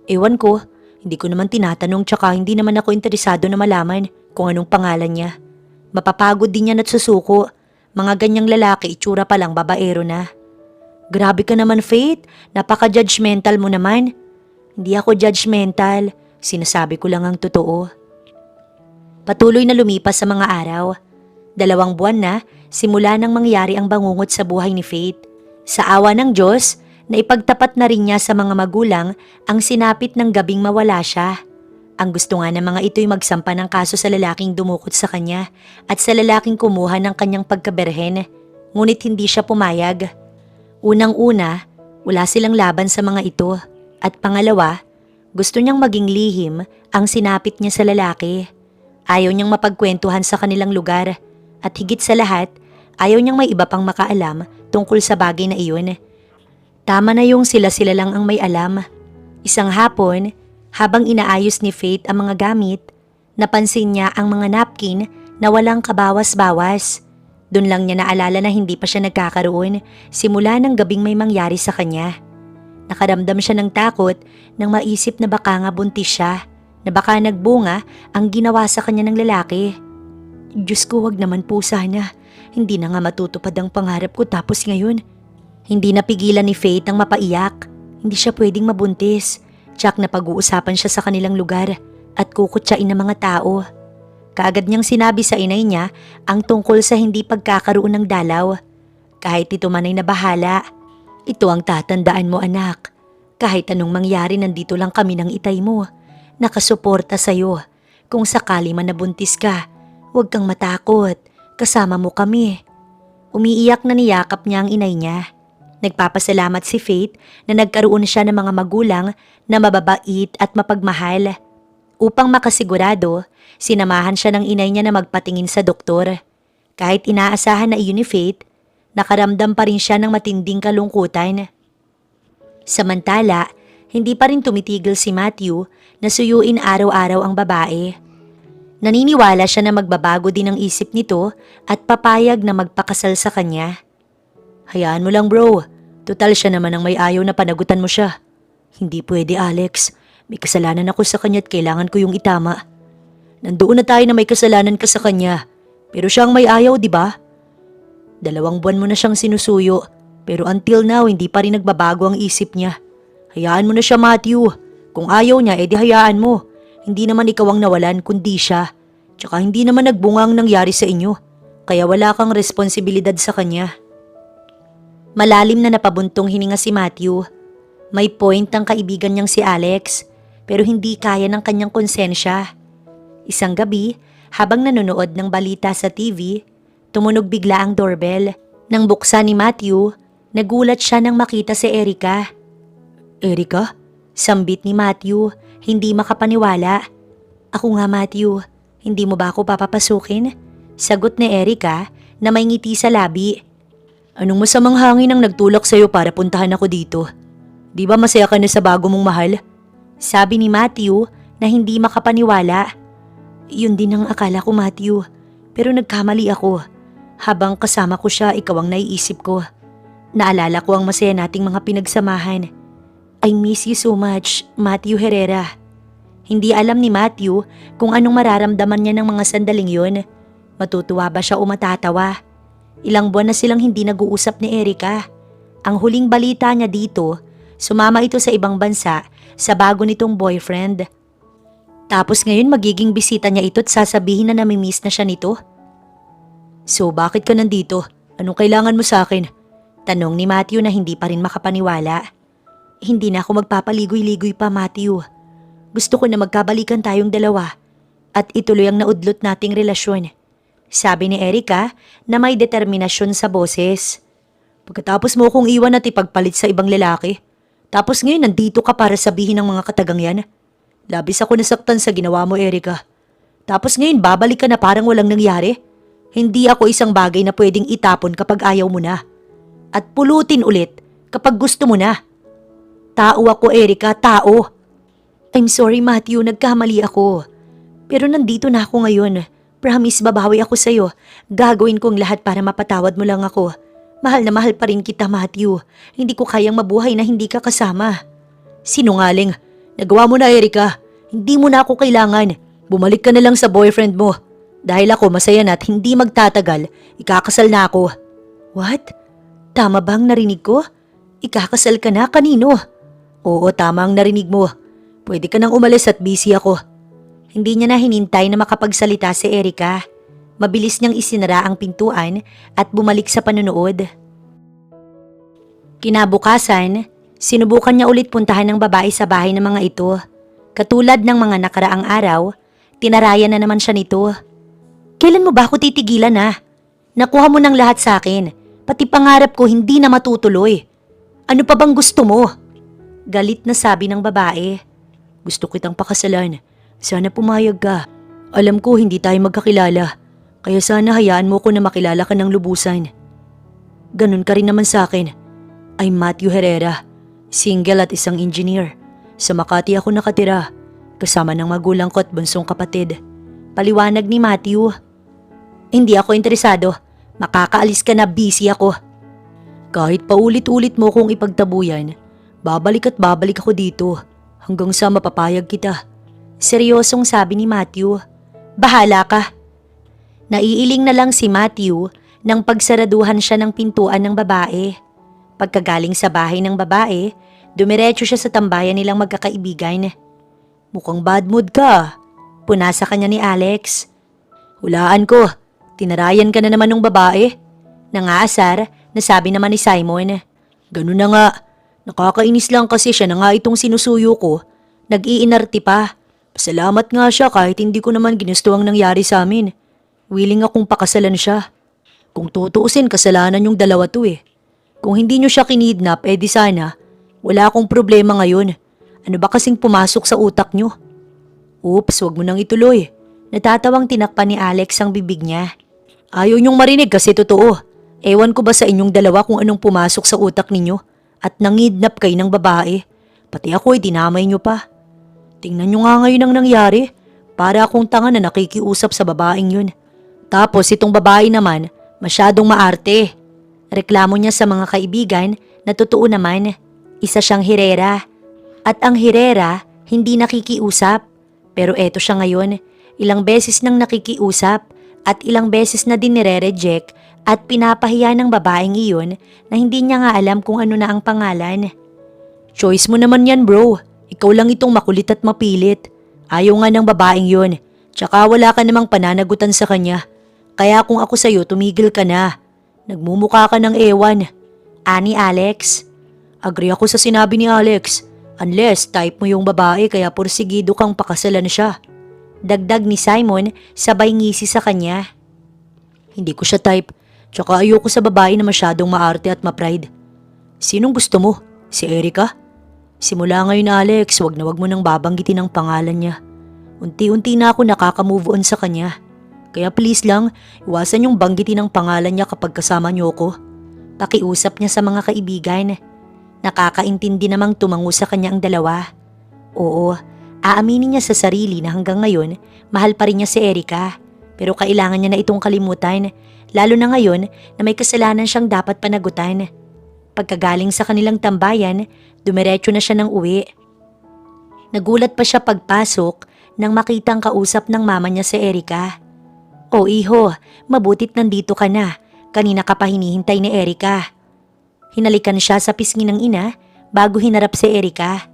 Ewan ko, hindi ko naman tinatanong tsaka hindi naman ako interesado na malaman kung anong pangalan niya. Mapapagod din yan at susuko. Mga ganyang lalaki, itsura pa lang babaero na. Grabe ka naman, Faith. Napaka-judgmental mo naman. Hindi ako judgmental. Sinasabi ko lang ang totoo. Patuloy na lumipas sa mga araw. 2 buwan na, simula nang mangyari ang bangungot sa buhay ni Faith. Sa awa ng Diyos, naipagtapat na rin niya sa mga magulang ang sinapit ng gabing mawala siya. Ang gusto nga ng mga ito'y magsampa ng kaso sa lalaking dumukot sa kanya at sa lalaking kumuha ng kanyang pagkaberhen, ngunit hindi siya pumayag. Unang-una, wala silang laban sa mga ito at pangalawa, gusto niyang maging lihim ang sinapit niya sa lalaki. Ayaw niyang mapagkwentuhan sa kanilang lugar at higit sa lahat, ayaw niyang may iba pang makaalam tungkol sa bagay na iyon. Tama na yung sila-sila lang ang may alam. Isang hapon, habang inaayos ni Faith ang mga gamit, napansin niya ang mga napkin na walang kabawas-bawas. Doon lang niya naalala na hindi pa siya nagkakaroon simula ng gabing may mangyari sa kanya. Nakaramdam siya ng takot nang maisip na baka nga buntis siya, na baka nagbunga ang ginawa sa kanya ng lalaki. Diyos ko, wag naman po sana. Hindi na nga matutupad ang pangarap ko tapos ngayon. Hindi napigilan ni Faith ang mapaiyak. Hindi siya pwedeng mabuntis. Tsak na pag-uusapan siya sa kanilang lugar at kukutsain ng mga tao. Kaagad niyang sinabi sa inay niya ang tungkol sa hindi pagkakaroon ng dalaw. Kahit ito man ay nabahala. Ito ang tatandaan mo, anak. Kahit anong mangyari, nandito lang kami ng itay mo. Nakasuporta sa'yo. Kung sakali man nabuntis ka, huwag kang matakot. Kasama mo kami. Umiiyak na niyakap niya ang inay niya. Nagpapasalamat si Faith na nagkaroon siya ng mga magulang na mababait at mapagmahal. Upang makasigurado, sinamahan siya ng inay niya na magpatingin sa doktor. Kahit inaasahan na iyon ni Faith, nakaramdam pa rin siya ng matinding kalungkutan. Samantala, hindi pa rin tumitigil si Matthew na suyuin araw-araw ang babae. Naniniwala siya na magbabago din ang isip nito at papayag na magpakasal sa kanya. Hayaan mo lang, bro. Total siya naman ang may ayaw na panagutan mo siya. Hindi pwede, Alex. May kasalanan ako sa kanya at kailangan ko yung itama. Nandoon na tayo na may kasalanan ka sa kanya. Pero siya ang may ayaw, di ba? 2 buwan mo na siyang sinusuyo. Pero until now, hindi pa rin nagbabago ang isip niya. Hayaan mo na siya, Matthew. Kung ayaw niya, edi hayaan mo. Hindi naman ikaw ang nawalan, kundi siya. Tsaka hindi naman nagbunga ang nangyari sa inyo. Kaya wala kang responsibilidad sa kanya. Malalim na napabuntong hininga si Matthew. May point ang kaibigan niyang si Alex, pero hindi kaya ng kanyang konsensya. Isang gabi, habang nanonood ng balita sa TV, tumunog bigla ang doorbell. Nang buksan ni Matthew, nagulat siya nang makita si Erica. Erica? Sambit ni Matthew, hindi makapaniwala. Ako nga, Matthew. Hindi mo ba ako papapasukin? Sagot ni Erica na may ngiti sa labi. Anong masamang hangin ang nagtulak sa'yo para puntahan ako dito? Di ba masaya ka na sa bago mong mahal? Sabi ni Matthew na hindi makapaniwala. Yun din ang akala ko, Matthew. Pero nagkamali ako. Habang kasama ko siya, ikaw ang naiisip ko. Naalala ko ang masaya nating mga pinagsamahan. I miss you so much, Matthew Herrera. Hindi alam ni Matthew kung anong mararamdaman niya ng mga sandaling yun. Matutuwa ba siya o matatawa? Ilang buwan na silang hindi nag-uusap ni Erica. Ang huling balita niya dito, sumama ito sa ibang bansa sa bago nitong boyfriend. Tapos ngayon magiging bisita niya ito at sasabihin na namimiss na siya nito.
So bakit ka nandito? Anong kailangan mo sa akin?
Tanong ni Matthew na hindi pa rin makapaniwala. Hindi na ako magpapaligoy-ligoy pa, Matthew. Gusto ko na magkabalikan tayong dalawa at ituloy ang naudlot nating relasyon. Sabi ni Erica na may determinasyon sa boses.
Pagkatapos mo kong iwan at ipagpalit sa ibang lalaki, tapos ngayon nandito ka para sabihin ng mga katagang yan. Labis ako nasaktan sa ginawa mo, Erica. Tapos ngayon babalik ka na parang walang nangyari. Hindi ako isang bagay na pwedeng itapon kapag ayaw mo na. At pulutin ulit kapag gusto mo na. Tao ako, Erica, tao.
I'm sorry, Matthew, nagkamali ako. Pero nandito na ako ngayon. Promise, babawi ako sa'yo. Gagawin ko ang lahat para mapatawad mo lang ako. Mahal na mahal pa rin kita, Matthew. Hindi ko kayang mabuhay na hindi ka kasama.
Sinungaling. Nagawa mo na, Erica. Hindi mo na ako kailangan. Bumalik ka na lang sa boyfriend mo. Dahil ako masaya na at hindi magtatagal, ikakasal na ako.
What? Tama bang narinig ko? Ikakasal ka na? Kanino?
Oo, tama ang narinig mo. Pwede ka nang umalis at busy ako.
Hindi niya na hinintay na makapagsalita si Erica. Mabilis niyang isinara ang pintuan at bumalik sa panonood. Kinabukasan, sinubukan niya ulit puntahan ng babae sa bahay ng mga ito. Katulad ng mga nakaraang araw, tinarayan na naman siya nito. Kailan mo ba ako titigilan na? Nakuha mo ng lahat sa akin, pati pangarap ko hindi na matutuloy. Ano pa bang gusto mo? Galit na sabi ng babae.
Gusto kitang pakasalan. Sana pumayag ka. Alam ko hindi tayo magkakilala. Kaya sana hayaan mo ko na makilala ka ng lubusan. Ganun ka rin naman sa akin. I'm Matthew Herrera. Single at isang engineer. Sa Makati ako nakatira. Kasama ng magulang ko at bunsong kapatid.
Paliwanag ni Matthew. Hindi ako interesado. Makakaalis ka na, busy ako.
Kahit paulit-ulit mo kong ipagtabuyan, babalik at babalik ako dito. Hanggang sa mapapayag kita.
Seryosong sabi ni Matthew. Bahala ka. Naiiling na lang si Matthew nang pagsaraduhan siya ng pintuan ng babae. Pagkagaling sa bahay ng babae, dumiretso siya sa tambayan nilang magkakaibigan.
Mukhang bad mood ka.
Punasa kanya ni Alex.
Hulaan ko, tinarayan ka na naman ng babae.
Nangaasar, nasabi naman ni Simon.
Ganun na nga. Nakakainis lang kasi siya na nga itong sinusuyo ko. Nag-iinarte pa. Pasalamat nga siya kahit hindi ko naman ginusto ang nangyari sa amin. Willing akong pakasalan siya. Kung tutuusin, kasalanan yung dalawa to eh. Kung hindi nyo siya kinidnap, di sana. Wala akong problema ngayon. Ano ba kasing pumasok sa utak nyo? Oops, wag mo nang ituloy.
Natatawang tinakpan ni Alex ang bibig niya.
Ayaw nyong marinig kasi totoo. Ewan ko ba sa inyong dalawa kung anong pumasok sa utak ninyo at nangidnap kayo ng babae. Pati ako dinamay nyo pa. Tingnan nyo nga ngayon ang nangyari. Para akong tanga na nakikiusap sa babaeng yun. Tapos itong babae naman, masyadong maarte.
Reklamo niya sa mga kaibigan na totoo naman, isa siyang hirera. At ang hirera, hindi nakikiusap. Pero eto siya ngayon, ilang beses nang nakikiusap at ilang beses na din nire-reject at pinapahiya ng babaeng iyon na hindi niya nga alam kung ano na ang pangalan.
Choice mo naman yan, bro. Ikaw lang itong makulit at mapilit. Ayaw nga ng babaeng yun. Tsaka wala ka namang pananagutan sa kanya. Kaya kung ako sa'yo, tumigil ka na. Nagmumukha ka ng ewan.
Ani Alex.
Agree ako sa sinabi ni Alex. Unless type mo yung babae kaya porsigido kang pakasalan siya.
Dagdag ni Simon sabay ngisi sa kanya.
Hindi ko siya type. Tsaka ayoko sa babae na masyadong maarte at ma-pride. Sinong gusto mo? Si Erica? Simula ngayon, Alex, wag na wag mo nang babanggitin ang pangalan niya. Unti-unti na ako nakaka-move on sa kanya. Kaya please lang, iwasan yung banggitin ang pangalan niya kapag kasama niyo ko.
Pakiusap niya sa mga kaibigan. Nakakaintindi namang tumango sa kanya ang dalawa. Oo, aaminin niya sa sarili na hanggang ngayon, mahal pa rin niya si Erica. Pero kailangan niya na itong kalimutan, lalo na ngayon na may kasalanan siyang dapat panagutan. Pagkagaling sa kanilang tambayan, dumiretso na siya ng uwi. Nagulat pa siya pagpasok nang makitang kausap ng mama niya si Erica. O iho, mabutit nandito ka na. Kanina ka pa hinihintay ni Erika. Hinalikan siya sa pisngi ng ina bago hinarap si Erika.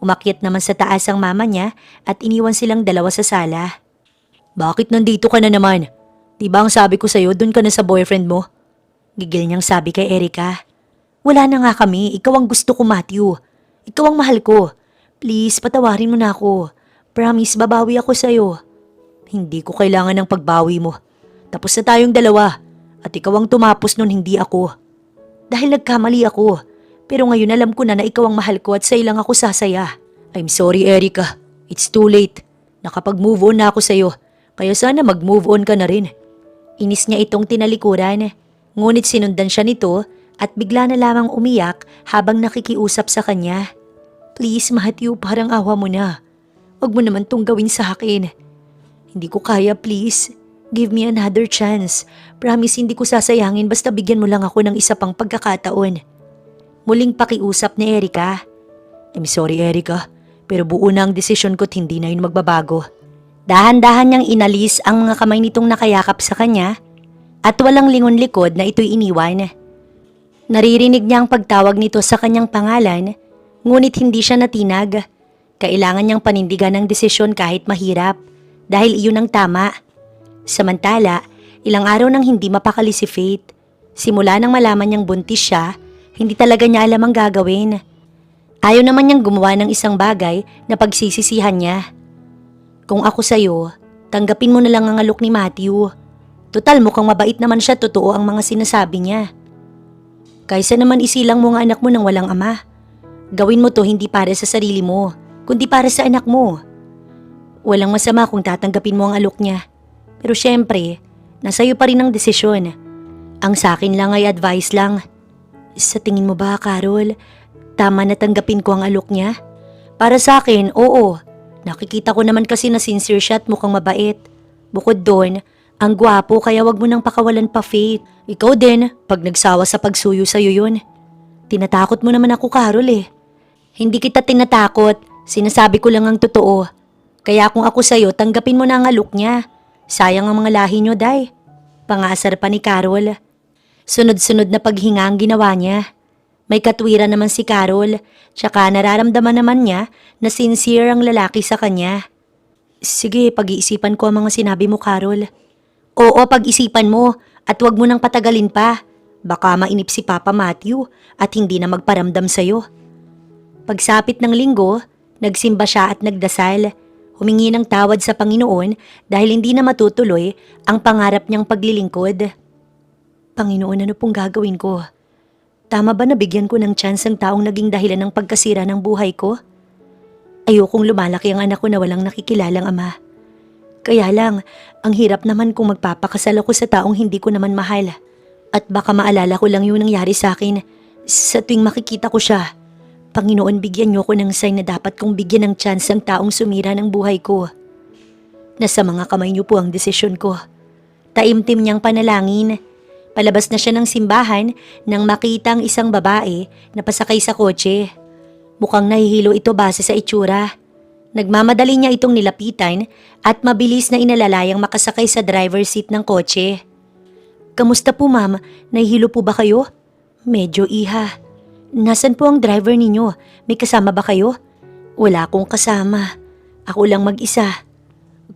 Umakyat naman sa taas ang mama niya at iniwan silang dalawa sa sala. Bakit nandito ka na naman? Diba ang sabi ko sa'yo dun ka na sa boyfriend mo? Gigil niyang sabi kay Erika. Wala na nga kami, ikaw ang gusto ko, Matthew. Ikaw ang mahal ko. Please, patawarin mo na ako. Promise, babawi ako sa'yo. Hindi ko kailangan ng pagbawi mo. Tapos na tayong dalawa. At ikaw ang tumapos nun, hindi ako. Dahil nagkamali ako. Pero ngayon alam ko na ikaw ang mahal ko at sa'yo lang ako sasaya. I'm sorry, Erika. It's too late. Nakapag-move on na ako sa'yo. Kaya sana mag-move on ka na rin. Inis niya itong tinalikuran. Ngunit sinundan siya nito at bigla na lamang umiyak habang nakikiusap sa kanya. Please, Matthew, parang awa mo na. Huwag mo naman tong gawin sa akin. Hindi ko kaya, please. Give me another chance. Promise hindi ko sasayangin basta bigyan mo lang ako ng isa pang pagkakataon. Muling pakiusap ni Erika. I'm sorry, Erika. Pero buo na ang desisyon ko't hindi na yun magbabago. Dahan-dahan niyang inalis ang mga kamay nitong nakayakap sa kanya at walang lingon likod na ito'y iniwan. Naririnig niya ang pagtawag nito sa kanyang pangalan, ngunit hindi siya natinag. Kailangan niyang panindigan ang desisyon kahit mahirap, dahil iyon ang tama. Samantala, ilang araw nang hindi mapakali si Faith. Simula nang malaman niyang buntis siya, hindi talaga niya alam ang gagawin. Ayaw naman niyang gumawa ng isang bagay na pagsisisihan niya. Kung ako sa'yo, tanggapin mo na lang ang alok ni Matthew. Total mukhang mabait naman siya, totoo ang mga sinasabi niya. Kaysa naman isilang mo nga anak mo nang walang ama. Gawin mo to hindi para sa sarili mo, kundi para sa anak mo. Walang masama kung tatanggapin mo ang alok niya. Pero syempre, nasa iyo pa rin ang desisyon. Ang sa akin lang ay advice lang. Sa tingin mo ba, Carol, tama na tanggapin ko ang alok niya? Para sa akin, oo. Nakikita ko naman kasi na sincere siya at mukhang mabait. Bukod doon, ang gwapo kaya wag mo nang pakawalan pa, Faith. Ikaw din, pag nagsawa sa pagsuyo sa'yo yun. Tinatakot mo naman ako, Carol eh. Hindi kita tinatakot, sinasabi ko lang ang totoo. Kaya kung ako sa'yo, tanggapin mo na ang alok niya. Sayang ang mga lahi niyo, day. Pangasar pa ni Carol. Sunod-sunod na paghinga ang ginawa niya. May katwiran naman si Carol, tsaka nararamdaman naman niya na sincere ang lalaki sa kanya. Sige, pag-iisipan ko ang mga sinabi mo, Carol. Oo, pag-isipan mo at wag mo nang patagalin pa. Baka mainip si Papa Matthew at hindi na magparamdam sa'yo. Pagsapit ng linggo, nagsimba siya at nagdasal. Humingi ng tawad sa Panginoon dahil hindi na matutuloy ang pangarap niyang paglilingkod. Panginoon, ano pong gagawin ko? Tama ba na bigyan ko ng chance ang taong naging dahilan ng pagkasira ng buhay ko? Ayokong lumalaki ang anak ko na walang nakikilalang ama. Kaya lang, ang hirap naman kung magpapakasal ako sa taong hindi ko naman mahal. At baka maalala ko lang yung nangyari sa akin sa tuwing makikita ko siya. Panginoon, bigyan niyo ko ng sign na dapat kong bigyan ng chance ang taong sumira ng buhay ko. Nasa mga kamay niyo po ang desisyon ko. Taimtim niyang panalangin. Palabas na siya ng simbahan nang makita ang isang babae na pasakay sa kotse. Mukhang nahihilo ito base sa itsura. Nagmamadali niya itong nilapitan at mabilis na inalalayang makasakay sa driver's seat ng kotse. Kamusta po, ma'am? Nahihilo po ba kayo? Medyo, iha. Nasaan po ang driver ninyo? May kasama ba kayo? Wala akong kasama. Ako lang mag-isa.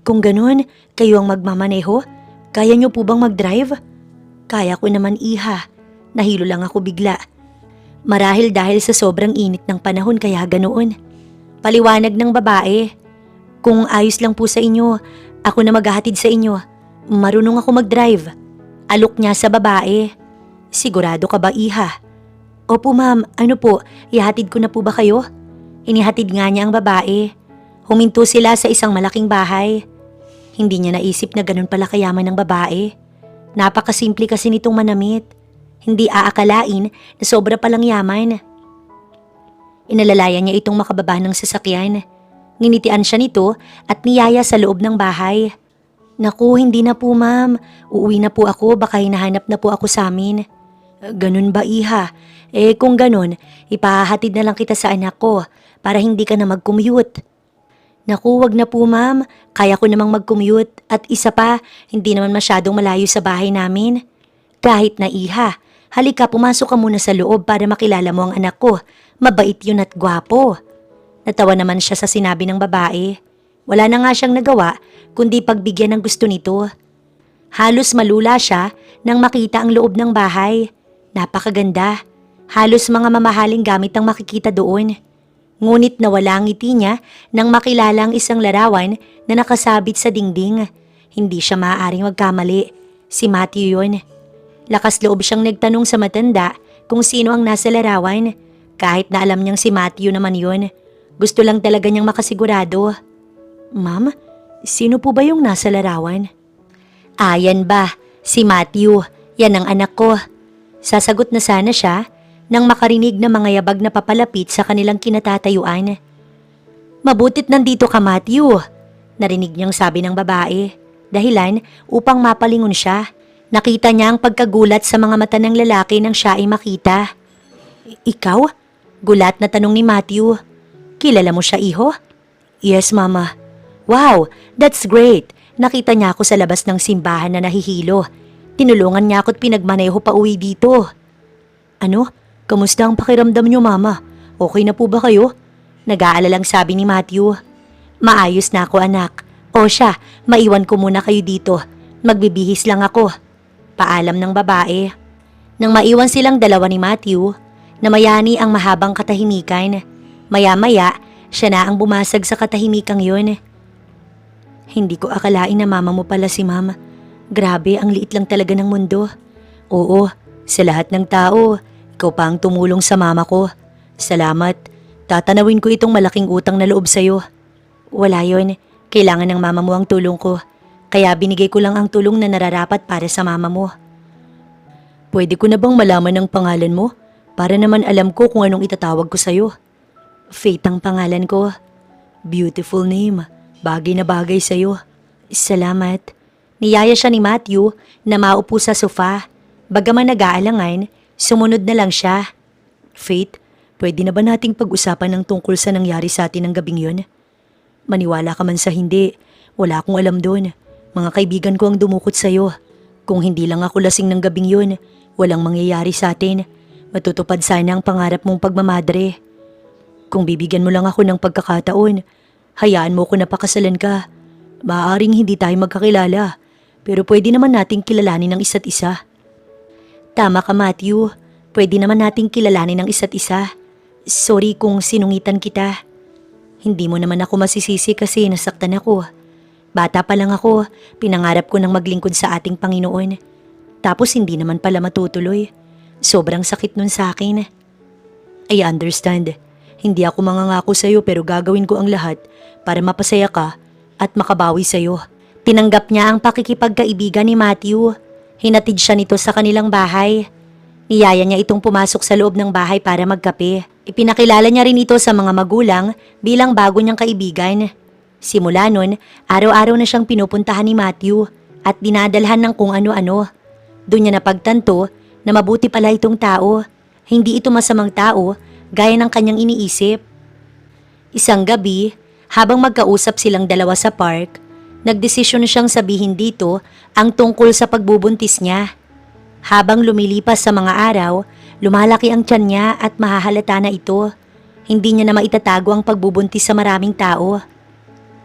Kung ganun, kayo ang magmamaneho? Kaya niyo po bang mag-drive? Kaya ko naman, iha. Nahilo lang ako bigla. Marahil dahil sa sobrang init ng panahon kaya ganoon. Paliwanag ng babae. Kung ayos lang po sa inyo, ako na maghahatid sa inyo. Marunong ako mag-drive. Alok niya sa babae. Sigurado ka ba, iha? Opo, ma'am. Ano po, ihatid ko na po ba kayo? Inihatid nga niya ang babae. Huminto sila sa isang malaking bahay. Hindi niya naisip na ganun pala kayaman ng babae. Napakasimple kasi nitong manamit. Hindi aakalain na sobra palang yaman. Inalalayan niya itong makababa ng sasakyan. Nginitian siya nito at niyaya sa loob ng bahay. Naku, hindi na po, ma'am. Uuwi na po ako, baka hinahanap na po ako sa amin. Ganun ba, iha? Kung ganun, ipahahatid na lang kita sa anak ko para hindi ka na mag-commute. Naku, wag na po, ma'am. Kaya ko namang mag-commute at isa pa, hindi naman masyadong malayo sa bahay namin. Kahit na iha, halika pumasok ka muna sa loob para makilala mo ang anak ko. Mabait yun at gwapo. Natawa naman siya sa sinabi ng babae. Wala na nga siyang nagawa kundi pagbigyan ng gusto nito. Halos malula siya nang makita ang loob ng bahay. Napakaganda. Halos mga mamahaling gamit ang makikita doon. Ngunit nawala ang ngiti niya nang makilala ang isang larawan na nakasabit sa dingding. Hindi siya maaaring magkamali. Si Matthew yun. Lakas loob siyang nagtanong sa matanda kung sino ang nasa larawan. Kahit na alam niyang si Matthew naman yun. Gusto lang talaga niyang makasigurado. Ma'am, sino po ba yung nasa larawan? Yan ba? Si Matthew. Yan ang anak ko. Sasagot na sana siya nang makarinig ng mga yabag na papalapit sa kanilang kinatatayuan. Mabutit nandito ka, Matthew. Narinig niyang sabi ng babae. Dahilan upang mapalingon siya. Nakita niya ang pagkagulat sa mga mata ng lalaki nang siya ay makita. Ikaw? Gulat na tanong ni Matthew. Kilala mo siya, iho? Yes, mama. Wow, that's great. Nakita niya ako sa labas ng simbahan na nahihilo. Tinulungan niya ako at pinagmaneho pa uwi dito. Ano? Kamusta ang pakiramdam niyo, mama? Okay na po ba kayo? Nag-aalalang sabi ni Matthew. Maayos na ako, anak. O siya, maiwan ko muna kayo dito. Magbibihis lang ako. Paalam ng babae. Nang maiwan silang dalawa ni Matthew, namayani ang mahabang katahimikan. Maya-maya, siya na ang bumasag sa katahimikang yun. Hindi ko akalain na mama mo pala si mama. Grabe, ang liit lang talaga ng mundo. Oo, sa lahat ng tao, ikaw pa ang tumulong sa mama ko. Salamat. Tatanawin ko itong malaking utang na loob sa'yo. Wala yun. Kailangan ng mama mo ang tulong ko. Kaya binigay ko lang ang tulong na nararapat para sa mama mo. Pwede ko na bang malaman ang pangalan mo? Para naman alam ko kung anong itatawag ko sa'yo. Faith ang pangalan ko. Beautiful name. Bagay na bagay sa'yo. Salamat. Niyaya siya ni Matthew na maupo sa sofa. Bagaman nag-aalangan, sumunod na lang siya. Faith, pwede na ba nating pag-usapan ng tungkol sa nangyari sa atin ng gabing yun? Maniwala ka man sa hindi, wala akong alam doon. Mga kaibigan ko ang dumukot sa'yo. Kung hindi lang ako lasing ng gabing yun, walang mangyayari sa atin. Matutupad sana ang pangarap mong pagmamadre. Kung bibigyan mo lang ako ng pagkakataon, hayaan mo ko na pakasalan ka. Maaaring hindi tayo magkakilala, pero pwede naman nating kilalanin ang isa't isa. Tama ka, Matthew. Pwede naman nating kilalanin ang isa't isa. Sorry kung sinungitan kita. Hindi mo naman ako masisisi kasi nasaktan ako. Bata pa lang ako, pinangarap ko ng maglingkod sa ating Panginoon. Tapos hindi naman pala matutuloy. Sobrang sakit nun sa akin. I understand. Hindi ako mangangako sa'yo pero gagawin ko ang lahat para mapasaya ka at makabawi sa'yo. Tinanggap niya ang pakikipagkaibigan ni Matthew. Hinatid siya nito sa kanilang bahay. Niyaya niya itong pumasok sa loob ng bahay para magkape. Ipinakilala niya rin ito sa mga magulang bilang bago niyang kaibigan. Simula nun, araw-araw na siyang pinupuntahan ni Matthew at dinadalhan ng kung ano-ano. Doon niya napagtanto na mabuti pala itong tao. Hindi ito masamang tao gaya ng kanyang iniisip. Isang gabi, habang magkausap silang dalawa sa park, nagdesisyon siyang sabihin dito ang tungkol sa pagbubuntis niya. Habang lumilipas sa mga araw, lumalaki ang tiyan niya at mahahalata na ito. Hindi niya na maitatago ang pagbubuntis sa maraming tao.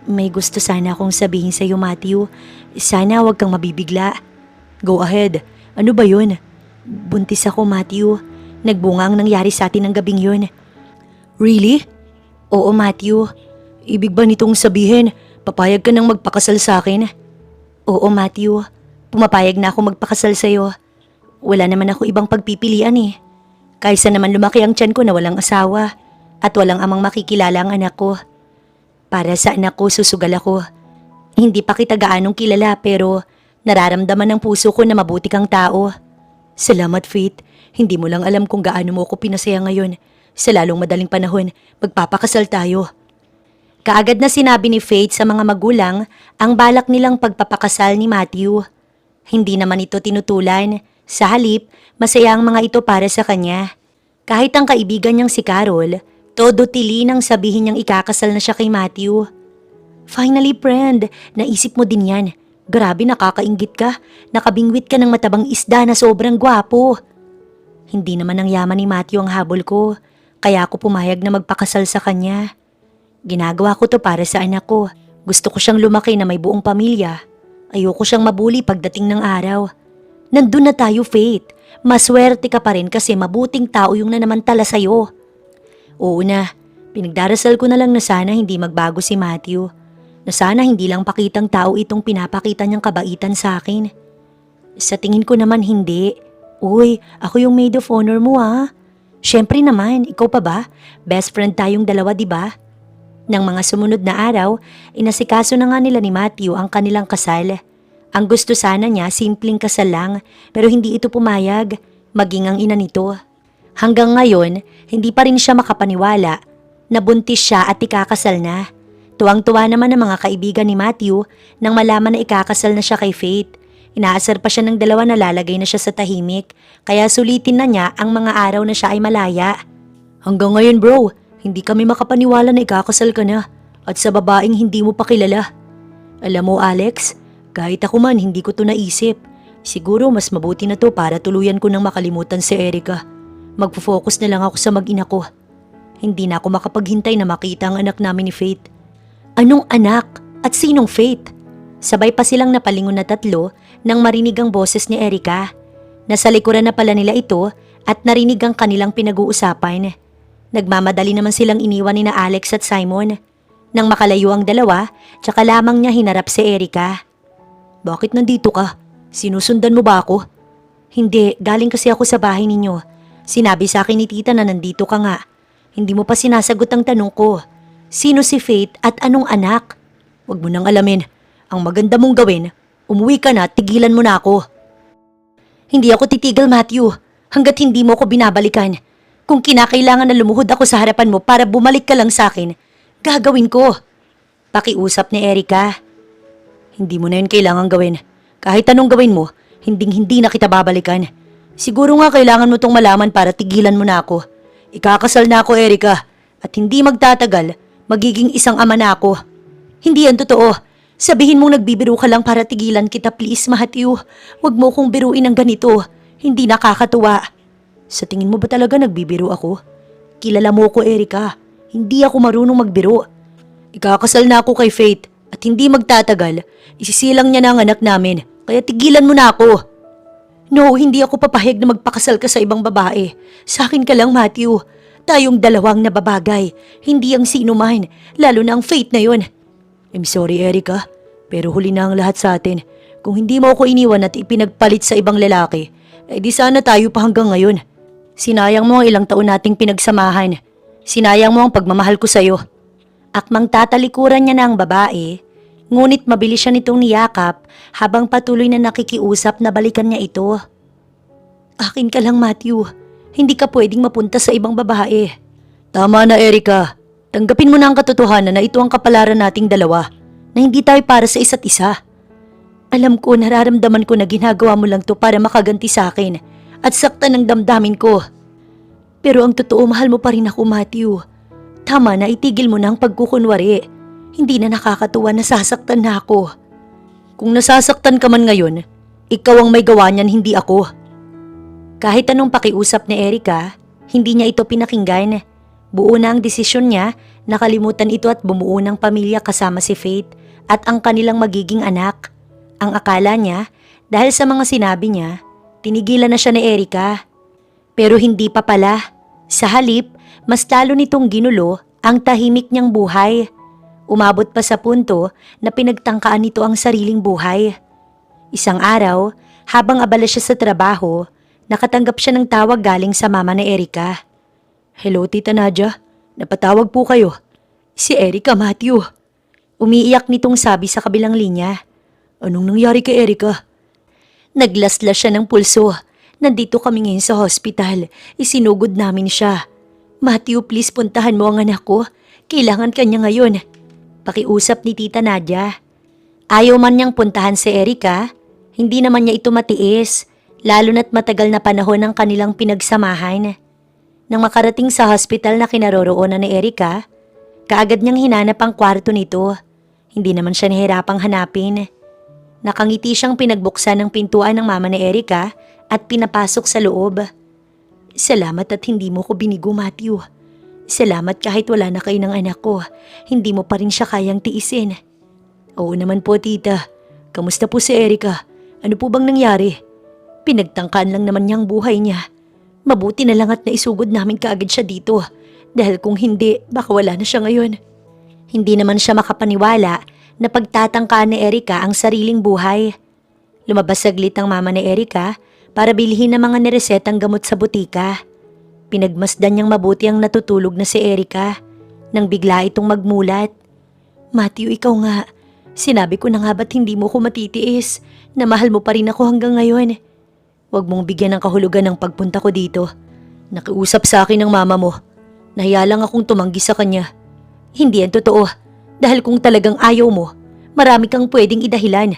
May gusto sana akong sabihin sa iyo, Matthew. Sana huwag kang mabibigla. Go ahead. Ano ba yun? Buntis ako, Matthew. Nagbunga ang nangyari sa atin ng gabing yun. Really? Oo, Matthew. Ibig ba nitong sabihin, papayag ka nang magpakasal sa akin? Oo, Matthew. Pumapayag na ako magpakasal sa'yo. Wala naman ako ibang pagpipilian eh. Kaysa naman lumaki ang tiyan ko na walang asawa at walang amang makikilala ang anak ko. Para sa anak ko, susugal ako. Hindi pa kita gaanong kilala pero nararamdaman ng puso ko na mabuti kang tao. Salamat, Faith. Hindi mo lang alam kung gaano mo ako pinasaya ngayon. Sa lalong madaling panahon, magpapakasal tayo. Kaagad na sinabi ni Faith sa mga magulang ang balak nilang pagpapakasal ni Matthew. Hindi naman ito tinutulan. Sa halip, masaya ang mga ito para sa kanya. Kahit ang kaibigan niyang si Carol, todo tili nang sabihin niyang ikakasal na siya kay Matthew. Finally, friend, naisip mo din yan. Grabe, nakakainggit ka. Nakabingwit ka ng matabang isda na sobrang gwapo. Hindi naman ang yaman ni Matthew ang habol ko, kaya ako pumayag na magpakasal sa kanya. Ginagawa ko to para sa anak ko. Gusto ko siyang lumaki na may buong pamilya. Ayoko siyang mabuli pagdating ng araw. Nandun na tayo, Faith. Maswerte ka pa rin kasi mabuting tao yung nanamantala sa'yo. Oo na, pinagdarasal ko na lang na sana hindi magbago si Matthew. Na sana hindi lang pakitang tao itong pinapakita niyang kabaitan sa akin. Sa tingin ko naman hindi. Uy, ako yung maid of honor mo ha. Siyempre naman, ikaw pa ba? Best friend tayong dalawa, di ba? Nang mga sumunod na araw, inasikaso na nga nila ni Matthew ang kanilang kasal. Ang gusto sana niya, simpleng kasal lang, pero hindi ito pumayag, maging ang ina nito. Hanggang ngayon, hindi pa rin siya makapaniwala na buntis siya at ikakasal na. Tuwang-tuwa naman ang mga kaibigan ni Matthew nang malaman na ikakasal na siya kay Faith. Inaasar pa siya ng dalawa na lalagay na siya sa tahimik, kaya sulitin na niya ang mga araw na siya ay malaya. Hanggang ngayon bro, hindi kami makapaniwala na ikakasal ka na at sa babaeng hindi mo pa kilala. Alam mo Alex, kahit ako man hindi ko to naisip. Siguro mas mabuti na to para tuluyan ko nang makalimutan si Erica. Magpo-focus na lang ako sa mag-ina ko. Hindi na ako makapaghintay na makita ang anak namin ni Faith. Anong anak? At sinong Faith? Sabay pa silang napalingon na tatlo nang marinig ang boses ni Erica. Nasa likuran na pala nila ito at narinig ang kanilang pinag-uusapan. Nagmamadali naman silang iniwan ni na Alex at Simon. Nang makalayo ang dalawa, tsaka lamang niya hinarap si Erica. Bakit nandito ka? Sinusundan mo ba ako? Hindi, galing kasi ako sa bahay ninyo. Sinabi sa akin ni tita na nandito ka nga. Hindi mo pa sinasagot ang tanong ko. Sino si Faith at anong anak? Huwag mo nang alamin. Ang maganda mong gawin, umuwi ka na at tigilan mo na ako. Hindi ako titigil, Matthew, hanggat hindi mo ako binabalikan. Kung kinakailangan na lumuhod ako sa harapan mo para bumalik ka lang sa akin, gagawin ko. Pakiusap ni Erica. Hindi mo na yun kailangan gawin. Kahit anong gawin mo, hindi na kita babalikan. Siguro nga kailangan mo tong malaman para tigilan mo na ako. Ikakasal na ako, Erica, at hindi magtatagal, magiging isang ama na ako. Hindi yan totoo. Sabihin mong nagbibiro ka lang para tigilan kita, please, Matthew. Huwag mo kong biruin ng ganito. Hindi nakakatuwa. Sa tingin mo ba talaga nagbibiro ako? Kilala mo ko, Erica. Hindi ako marunong magbiro. Ikakasal na ako kay Faith at hindi magtatagal. Isisilang niya na ang anak namin. Kaya tigilan mo na ako. No, hindi ako papahig na magpakasal ka sa ibang babae. Sa akin ka lang, Matthew. Tayong dalawang nababagay. Hindi ang sino man, lalo na ang Faith na yon. I'm sorry, Erica, pero huli na ang lahat sa atin. Kung hindi mo ako iniwan at ipinagpalit sa ibang lalaki, di sana tayo pa hanggang ngayon. Sinayang mo ang ilang taon nating pinagsamahan. Sinayang mo ang pagmamahal ko sa'yo. Akmang tatalikuran niya na ang babae, ngunit mabilis siya nitong niyakap habang patuloy na nakikiusap na balikan niya ito. Akin ka lang, Matthew. Hindi ka pwedeng mapunta sa ibang babae. Tama na, Erica. Tanggapin mo na ang katotohanan na ito ang kapalaran nating dalawa, na hindi tayo para sa isa't isa. Alam ko, nararamdaman ko na ginagawa mo lang to para makaganti sa akin at saktan ng damdamin ko. Pero ang totoo, mahal mo pa rin ako, Matthew. Tama na, itigil mo na ang pagkukunwari. Hindi na nakakatuwa na sasaktan na ako. Kung nasasaktan ka man ngayon, ikaw ang may gawa niyan, hindi ako. Kahit anong pakiusap ni Erica, hindi niya ito pinakinggan. Buo na ang desisyon niya, nakalimutan ito at bumuo ng pamilya kasama si Faith at ang kanilang magiging anak. Ang akala niya, dahil sa mga sinabi niya, tinigilan na siya ni Erica. Pero hindi pa pala. Sa halip, mas lalo nitong ginulo ang tahimik niyang buhay. Umabot pa sa punto na pinagtangkaan nito ang sariling buhay. Isang araw, habang abala siya sa trabaho, nakatanggap siya ng tawag galing sa mama ni Erica. Hello, Tita Nadia. Napatawag po kayo. Si Erica, Matthew. Umiiyak nitong sabi sa kabilang linya. Anong nangyari kay Erica? Naglaslas siya ng pulso. Nandito kami ngayon sa hospital. Isinugod namin siya. Matthew, please puntahan mo ang anak ko. Kailangan kanya ngayon. Pakiusap ni Tita Nadia. Ayaw man niyang puntahan si Erica, hindi naman niya ito matiis, lalo na't matagal na panahon ang kanilang pinagsamahan. Nang makarating sa hospital na kinaroroonan ni Erica, kaagad niyang hinanap ang kwarto nito. Hindi naman siya nahirapang hanapin. Nakangiti siyang pinagbuksan ng pintuan ng mama ni Erica at pinapasok sa loob. Salamat at hindi mo ko binigo, Matthew. Salamat kahit wala na kayo ng anak ko, hindi mo pa rin siya kayang tiisin. Oo naman po, tita. Kamusta po si Erica? Ano po bang nangyari? Pinagtangkaan lang naman niyang buhay niya. Mabuti na lang at naisugod namin kaagad siya dito. Dahil kung hindi, baka wala na siya ngayon. Hindi naman siya makapaniwala na pagtatangkaan ni Erica ang sariling buhay. Lumabas saglit ang mama ni Erica para bilhin ng mga niresetang gamot sa butika. Pinagmasdan niyang mabuti ang natutulog na si Erica nang bigla itong magmulat. Matthew, ikaw nga. Sinabi ko na nga ba't hindi mo ko matitiis na mahal mo pa rin ako hanggang ngayon. Huwag mong bigyan ng kahulugan ng pagpunta ko dito. Nakiusap sa akin ng mama mo. Nahiya lang akong tumanggi sa kanya. Hindi yan totoo. Dahil kung talagang ayaw mo, marami kang pwedeng idahilan.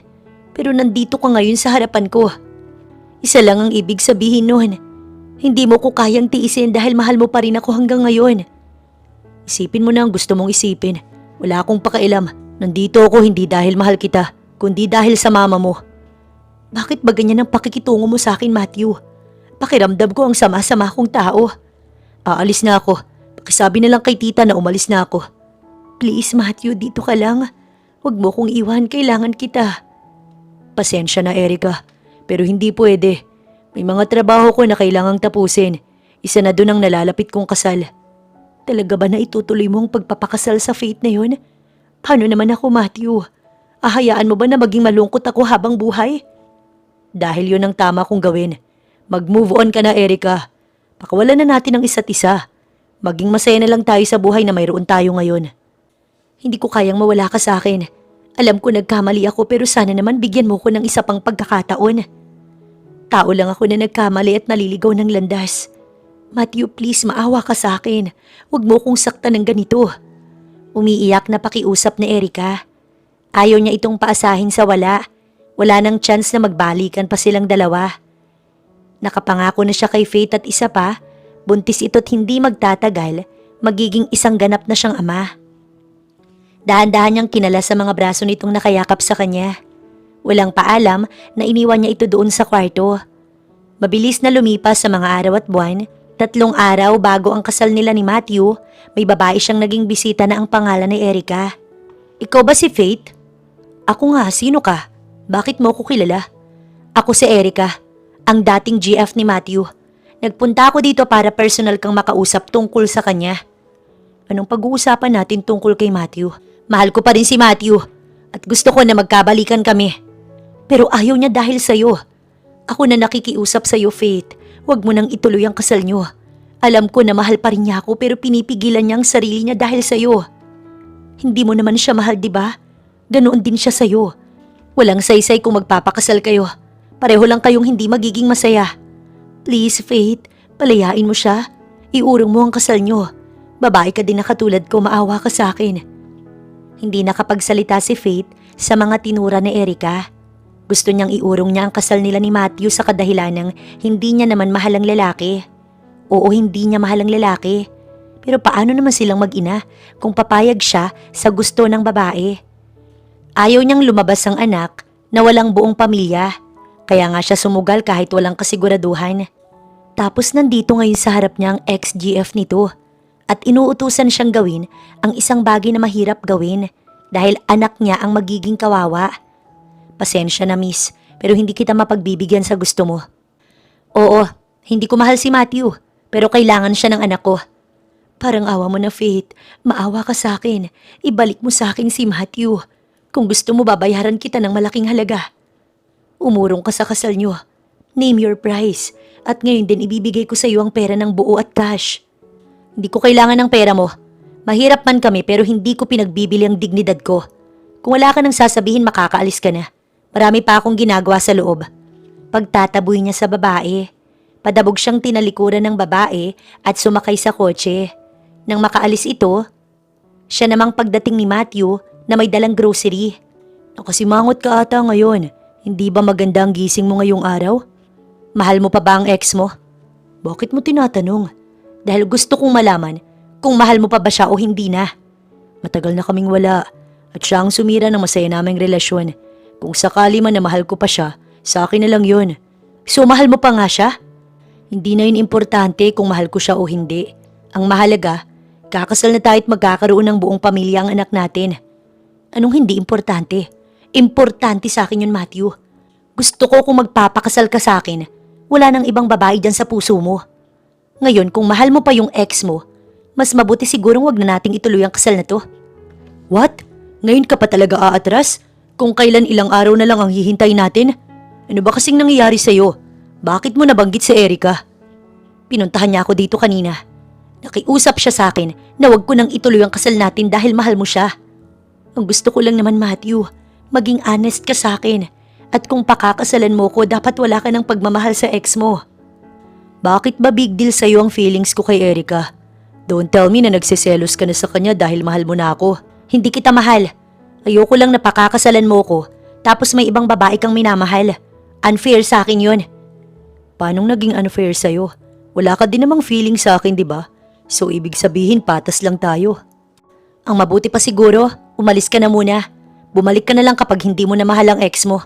Pero nandito ka ngayon sa harapan ko. Isa lang ang ibig sabihin nun. Hindi mo ko kayang tiisin dahil mahal mo pa rin ako hanggang ngayon. Isipin mo na ang gusto mong isipin. Wala akong pakialam. Nandito ako hindi dahil mahal kita, kundi dahil sa mama mo. Bakit ba ganyan ang pakikitungo mo sa akin, Matthew? Pakiramdam ko ang sama-sama kong tao. Aalis na ako. Pakisabi na lang kay tita na umalis na ako. Please, Matthew, dito ka lang. Huwag mo kong iwan, kailangan kita. Pasensya na, Erica. Pero hindi pwede. May mga trabaho ko na kailangang tapusin. Isa na dun ang nalalapit kong kasal. Talaga ba na itutuloy mo ang pagpapakasal sa Faith na yun? Paano naman ako, Matthew? Ahayaan mo ba na maging malungkot ako habang buhay? Dahil yun ang tama kong gawin. Mag-move on ka na, Erica. Pakawalan na natin ang isa't isa. Maging masaya na lang tayo sa buhay na mayroon tayo ngayon. Hindi ko kayang mawala ka sa akin. Alam ko nagkamali ako pero sana naman bigyan mo ko ng isa pang pagkakataon. Tao lang ako na nagkamali at naliligaw ng landas. Matthew, please maawa ka sa akin. Huwag mo kong saktan ng ganito. Umiiyak na pakiusap ni Erica. Ayaw niya itong paasahin sa wala. Wala nang chance na magbalikan pa silang dalawa. Nakapangako na siya kay Faith at isa pa, buntis ito't hindi magtatagal, magiging isang ganap na siyang ama. Dahan-dahan niyang kinala sa mga braso nitong nakayakap sa kanya. Walang paalam na iniwan niya ito doon sa kwarto. Mabilis na lumipas sa mga araw at buwan. 3 araw bago ang kasal nila ni Matthew, may babae siyang naging bisita na ang pangalan ni Erica. Ikaw ba si Faith? Ako nga, sino ka? Bakit mo ko kilala? Ako si Erica, ang dating GF ni Matthew. Nagpunta ako dito para personal kang makausap tungkol sa kanya. Anong pag-uusapan natin tungkol kay Matthew? Mahal ko pa rin si Matthew at gusto ko na magkabalikan kami. Pero ayaw niya dahil sa'yo. Ako na nakikiusap sa'yo, Faith. Huwag mo nang ituloy ang kasal niyo. Alam ko na mahal pa rin niya ako pero pinipigilan niya ang sarili niya dahil sa'yo. Hindi mo naman siya mahal, di ba? Ganoon din siya sa'yo. Walang saysay kung magpapakasal kayo. Pareho lang kayong hindi magiging masaya. Please, Faith, palayain mo siya. Iurong mo ang kasal niyo. Babae ka din na katulad ko, maawa ka sa akin. Hindi nakapagsalita si Faith sa mga tinura ni Erica. Gusto niyang iurong niya ang kasal nila ni Matthew sa kadahilan ng hindi niya naman mahal ang lalaki. Oo, hindi niya mahal ang lalaki. Pero paano naman silang mag-ina kung papayag siya sa gusto ng babae? Ayaw niyang lumabas ang anak na walang buong pamilya. Kaya nga siya sumugal kahit walang kasiguraduhan. Tapos nandito ngayon sa harap niya ang ex-GF nito. At inuutusan siyang gawin ang isang bagay na mahirap gawin dahil anak niya ang magiging kawawa. Pasensya na, miss, pero hindi kita mapagbibigyan sa gusto mo. Oo, hindi ko mahal si Matthew, pero kailangan siya ng anak ko. Parang awa mo na, Faith. Maawa ka sa akin. Ibalik mo sa akin si Matthew. Kung gusto mo, babayaran kita ng malaking halaga. Umurong ka sa kasal niyo. Name your price. At ngayon din ibibigay ko sa iyo ang pera ng buo at cash. Hindi ko kailangan ng pera mo. Mahirap man kami pero hindi ko pinagbibili ang dignidad ko. Kung wala ka nang sasabihin, makakaalis ka na. Marami pa akong ginagawa sa loob. Pagtataboy niya sa babae. Padabog siyang tinalikuran ng babae at sumakay sa kotse. Nang makaalis ito, siya namang pagdating ni Matthew na may dalang grocery. Nakasimangot ka ata ngayon. Hindi ba maganda ang gising mo ngayong araw? Mahal mo pa ba ang ex mo? Bakit mo tinatanong? Dahil gusto kong malaman kung mahal mo pa ba siya o hindi na. Matagal na kaming wala at siya ang sumira ng masaya naming relasyon.
Kung sakali man na mahal ko pa siya, sa akin na lang yun.
So mahal mo pa nga siya?
Hindi na yun importante kung mahal ko siya o hindi. Ang mahalaga, kakasal na tayo at magkakaroon ng buong pamilya ang anak natin.
Anong hindi importante? Importante sa akin yun, Matthew. Gusto ko kung magpapakasal ka sa akin, wala nang ibang babae dyan sa puso mo. Ngayon, kung mahal mo pa yung ex mo, mas mabuti sigurong wag na nating ituloy ang kasal na to.
What? Ngayon ka pa talaga aatras? Kung kailan ilang araw na lang ang hihintay natin? Ano ba kasing nangyayari sa'yo? Bakit mo nabanggit si Erica?
Pinuntahan niya ako dito kanina. Nakiusap siya sa akin na wag ko nang ituloy ang kasal natin dahil mahal mo siya. Ang gusto ko lang naman, Matthew, maging honest ka sa akin. At kung pakakasalan mo ko, dapat wala ka ng pagmamahal sa ex mo.
Bakit ba big deal sa'yo ang feelings ko kay Erica? Don't tell me na nagsiselos ka na sa kanya dahil mahal mo na ako.
Hindi kita mahal. Ayoko lang na pakakasalan mo ko, tapos may ibang babae kang minamahal. Unfair sa akin yun.
Paanong naging unfair sa'yo? Wala ka din namang feeling sa akin, di ba? So ibig sabihin patas lang tayo.
Ang mabuti pa siguro, umalis ka na muna. Bumalik ka na lang kapag hindi mo na mahal ang ex mo.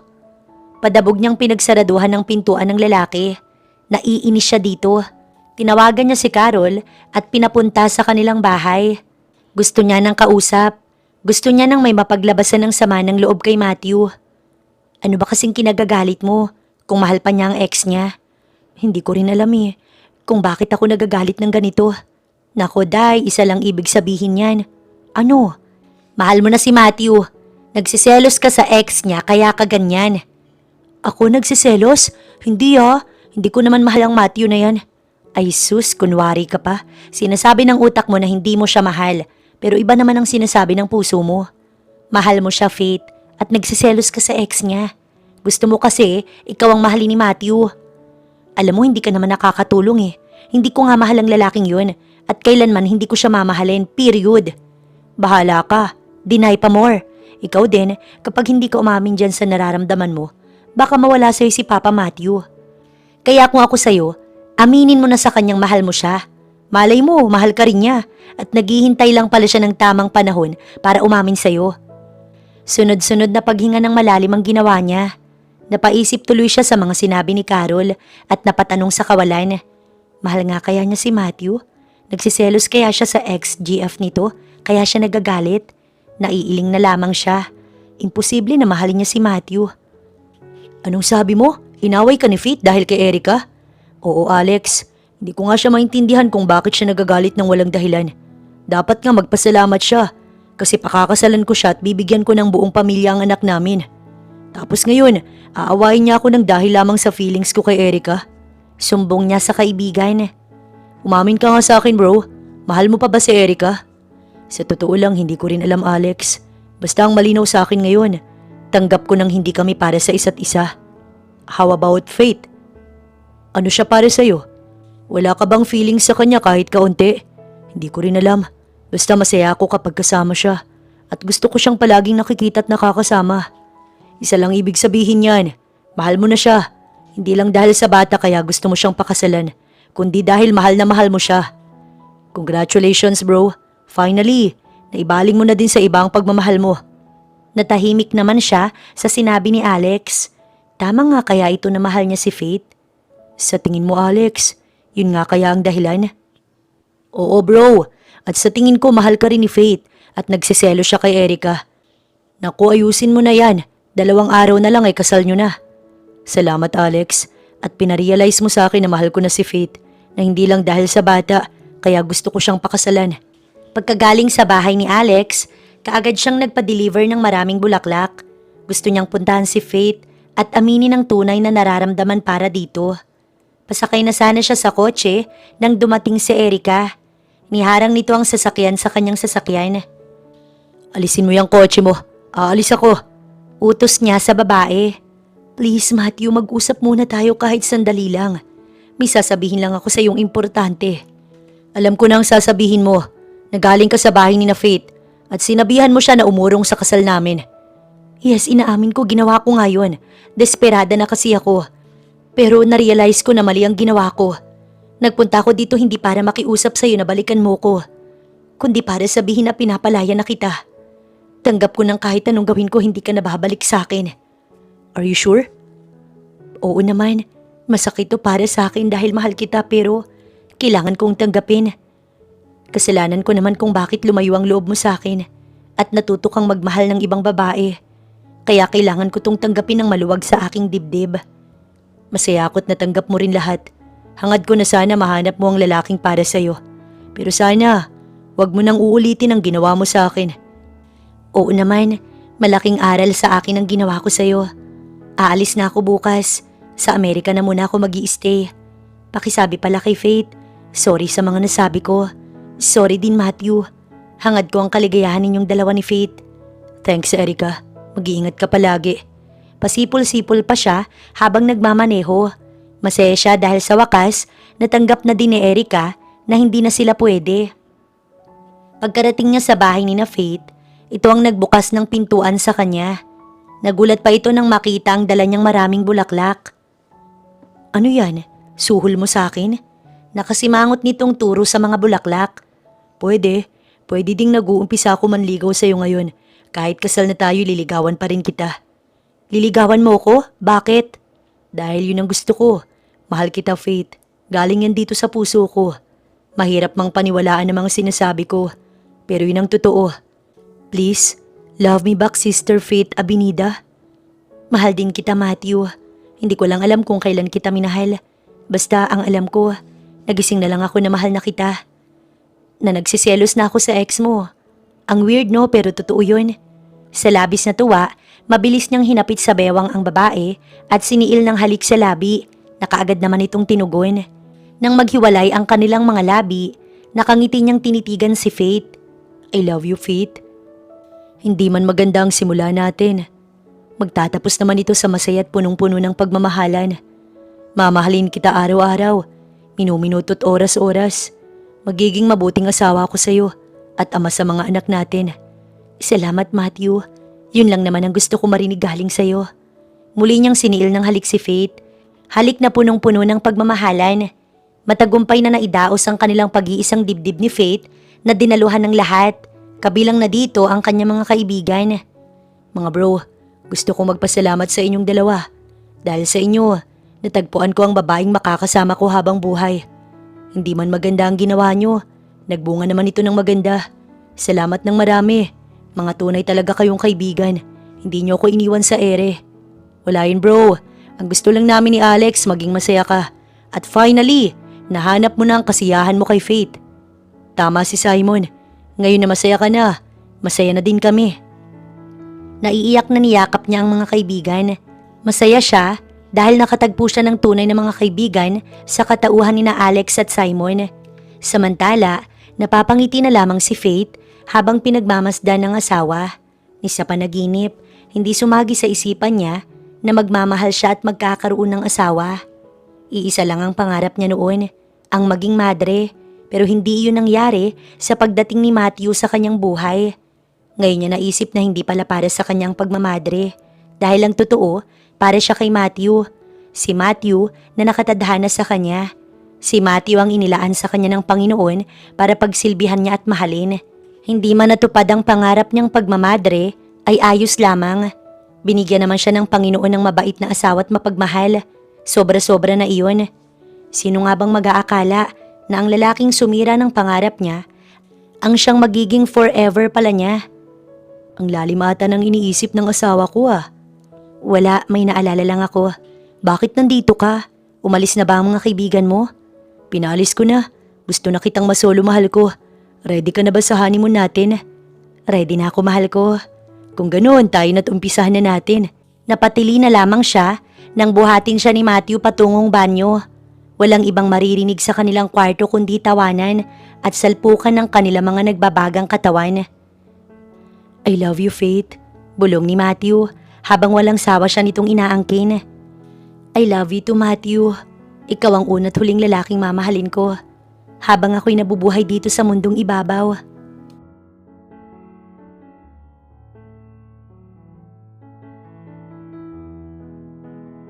Padabog niyang pinagsaraduhan ng pintuan ng lalaki. Naiinis siya dito. Tinawagan niya si Carol at pinapunta sa kanilang bahay. Gusto niya ng kausap. Gusto niya nang may mapaglabasan ng sama ng loob kay Matthew. Ano ba kasing kinagagalit mo kung mahal pa niya ang ex niya? Hindi ko rin alam kung bakit ako nagagalit ng ganito. Nako Day, isa lang ibig sabihin yan. Ano? Mahal mo na si Matthew. Nagsiselos ka sa ex niya kaya ka ganyan.
Ako nagsiselos? Hindi Hindi ko naman mahal ang Matthew na yan.
Ay sus, kunwari ka pa. Sinasabi ng utak mo na hindi mo siya mahal. Pero iba naman ang sinasabi ng puso mo. Mahal mo siya, Faith, at nagsiselos ka sa ex niya. Gusto mo kasi, ikaw ang mahalin ni Matthew. Alam mo, hindi ka naman nakakatulong. Hindi ko nga mahal ang lalaking yun, at kailanman hindi ko siya mamahalin, period. Bahala ka, deny pa more. Ikaw din, kapag hindi ka umamin dyan sa nararamdaman mo, baka mawala sa'yo si Papa Matthew. Kaya kung ako sa'yo, aminin mo na sa kanyang mahal mo siya. Malay mo, mahal ka rin niya at naghihintay lang pala siya ng tamang panahon para umamin sa'yo. Sunod-sunod na paghinga ng malalim ang ginawa niya. Napaisip tuloy siya sa mga sinabi ni Carol at napatanong sa kawalan. Mahal nga kaya niya si Matthew? Nagsiselos kaya siya sa ex-GF nito? Kaya siya nagagalit? Naiiling na lamang siya. Imposible na mahalin niya si Matthew.
Anong sabi mo? Inaway ka ni Faith dahil kay Erica? Oo, Alex. Hindi ko nga siya maintindihan kung bakit siya nagagalit ng walang dahilan. Dapat nga magpasalamat siya kasi pakakasalan ko siya at bibigyan ko ng buong pamilya ang anak namin. Tapos ngayon, aawain niya ako ng dahil lamang sa feelings ko kay Erica.
Sumbong niya sa kaibigan.
Umamin ka nga sa akin, bro. Mahal mo pa ba si Erica? Sa totoo lang, hindi ko rin alam, Alex. Basta ang malinaw sa akin ngayon, tanggap ko nang hindi kami para sa isa't isa. How about Faith? Ano siya para sa'yo? Wala ka bang feelings sa kanya kahit kaunti? Hindi ko rin alam. Basta masaya ako kapag kasama siya. At gusto ko siyang palaging nakikita at nakakasama. Isa lang ibig sabihin yan. Mahal mo na siya. Hindi lang dahil sa bata kaya gusto mo siyang pakasalan. Kundi dahil mahal na mahal mo siya. Congratulations, bro. Finally, naibaling mo na din sa ibang pagmamahal mo.
Natahimik naman siya sa sinabi ni Alex. Tama nga kaya ito na mahal niya si Faith?
Sa tingin mo, Alex, yun nga kaya ang dahilan? Oo, bro. At sa tingin ko mahal ka rin ni Faith at nagsiselo siya kay Erica. Naku, ayusin mo na yan. 2 araw na lang ay kasal nyo na. Salamat, Alex. At pinarealize mo sa akin na mahal ko na si Faith na hindi lang dahil sa bata kaya gusto ko siyang pakasalan.
Pagkagaling sa bahay ni Alex, kaagad siyang nagpa-deliver ng maraming bulaklak. Gusto niyang puntahan si Faith at aminin ang tunay na nararamdaman para dito. Pasakay na sana siya sa kotse nang dumating si Erica. Niharang nito ang sasakyan sa kanyang sasakyan.
Alisin mo yung kotse mo. Aalis ako.
Utos niya sa babae. Please Matthew, mag-usap muna tayo kahit sandali lang. May sasabihin lang ako sa iyong importante.
Alam ko na ang sasabihin mo. Nagaling ka sa bahay ni na Faith at sinabihan mo siya na umurong sa kasal namin.
Yes, inaamin ko, ginawa ko nga yun. Desperada na kasi ako. Pero na-realize ko na mali ang ginawa ko. Nagpunta ako dito hindi para makiusap sa'yo na balikan mo ko, kundi para sabihin na pinapalaya na kita. Tanggap ko ng kahit anong gawin ko hindi ka nababalik sa akin.
Are you sure?
Oo naman, masakit to para sa akin dahil mahal kita pero kailangan kong tanggapin. Kasalanan ko naman kung bakit lumayo ang loob mo sa akin at natuto kang magmahal ng ibang babae. Kaya kailangan ko tong tanggapin ng maluwag sa aking dibdib. Masaya ako't natanggap mo rin lahat. Hangad ko na sana mahanap mo ang lalaking para sa'yo. Pero sana, wag mo nang uulitin ang ginawa mo sa akin. Oo naman, malaking aral sa akin ang ginawa ko sa'yo. Aalis na ako bukas. Sa Amerika na muna ako mag-i-stay. Pakisabi pala kay Faith, sorry sa mga nasabi ko. Sorry din Matthew. Hangad ko ang kaligayahan ninyong dalawa ni Faith.
Thanks, Erica. Mag-iingat ka palagi.
Pasipol-sipol pa siya habang nagmamaneho. Masaya siya dahil sa wakas, natanggap na din ni Erica na hindi na sila pwede. Pagkarating niya sa bahay ni na Faith, ito ang nagbukas ng pintuan sa kanya. Nagulat pa ito nang makita ang dala niyang maraming bulaklak.
Ano yan? Suhol mo sa akin?
Nakasimangot nitong turo sa mga bulaklak.
Pwede ding nag-uumpisa ako manligaw sa'yo ngayon. Kahit kasal na tayo, liligawan pa rin kita.
Liligawan mo ko? Bakit?
Dahil yun ang gusto ko. Mahal kita, Faith. Galing yan dito sa puso ko. Mahirap mang paniwalaan ang mga sinasabi ko. Pero yun ang totoo. Please, love me back, Sister Faith Abinida.
Mahal din kita, Matthew. Hindi ko lang alam kung kailan kita minahal. Basta ang alam ko, nagising na lang ako na mahal na kita. Na nagsiselos na ako sa ex mo. Ang weird no, pero totoo yun. Sa labis na tuwa, mabilis niyang hinapit sa bewang ang babae at siniil ng halik sa labi na kaagad naman itong tinugon. Nang maghiwalay ang kanilang mga labi, nakangiti niyang tinitigan si Faith.
I love you, Faith. Hindi man maganda ang simula natin. Magtatapos naman ito sa masaya at punong-puno ng pagmamahalan. Mamahalin kita araw-araw, minuminuto't oras-oras. Magiging mabuting asawa ko sa'yo at ama sa mga anak natin.
Salamat, Matthew. Yun lang naman ang gusto ko marinig galing sa'yo. Muli niyang siniil ng halik si Faith. Halik na punong-puno ng pagmamahalan. Matagumpay na naidaos ang kanilang pag-iisang dibdib ni Faith na dinaluhan ng lahat. Kabilang na dito ang kanyang mga kaibigan.
Mga bro, gusto kong magpasalamat sa inyong dalawa. Dahil sa inyo, natagpuan ko ang babaeng makakasama ko habang buhay. Hindi man maganda ang ginawa nyo, nagbunga naman ito ng maganda. Salamat ng marami. Mga tunay talaga kayong kaibigan. Hindi nyo ako iniwan sa ere. Wala yun bro, ang gusto lang namin ni Alex maging masaya ka. At finally, nahanap mo na ang kasiyahan mo kay Faith. Tama si Simon, ngayon na masaya ka na, masaya na din kami.
Naiiyak na niyakap niya ang mga kaibigan. Masaya siya dahil nakatagpo siya ng tunay na mga kaibigan sa katauhan ni na Alex at Simon. Samantala, napapangiti na lamang si Faith habang pinagmamasdan ng asawa. Ni sa panaginip, hindi sumagi sa isipan niya na magmamahal siya at magkakaroon ng asawa. Iisa lang ang pangarap niya noon, ang maging madre, pero hindi iyon nangyari sa pagdating ni Matthew sa kanyang buhay. Ngayon niya naisip na hindi pala para sa kanyang pagmamadre. Dahil ang totoo, para siya kay Matthew. Si Matthew na nakatadhana sa kanya. Si Matthew ang inilaan sa kanya ng Panginoon para pagsilbihan niya at mahalin. Hindi man natupad ang pangarap niyang pagmamadre, ay ayos lamang. Binigyan naman siya ng Panginoon ng mabait na asawa at mapagmahal. Sobra-sobra na iyon. Sino nga bang mag-aakala na ang lalaking sumira ng pangarap niya, ang siyang magiging forever pala niya?
Ang lalim ata ng iniisip ng asawa ko ah.
Wala, may naalala lang ako.
Bakit nandito ka? Umalis na ba ang mga kaibigan mo? Pinalis ko na. Gusto na kitang masolo, mahal ko. Ready ka na ba sa honeymoon natin?
Ready na ako, mahal ko.
Kung ganoon, tayo na't umpisahan na natin.
Napatili na lamang siya nang buhatin siya ni Matthew patungong banyo. Walang ibang maririnig sa kanilang kwarto kundi tawanan at salpukan ng kanilang mga nagbabagang katawan.
I love you, Faith.
Bulong ni Matthew habang walang sawa siya nitong inaangkin. I love you too, Matthew. Ikaw ang una't huling lalaking mamahalin ko habang ako'y nabubuhay dito sa mundong ibabaw.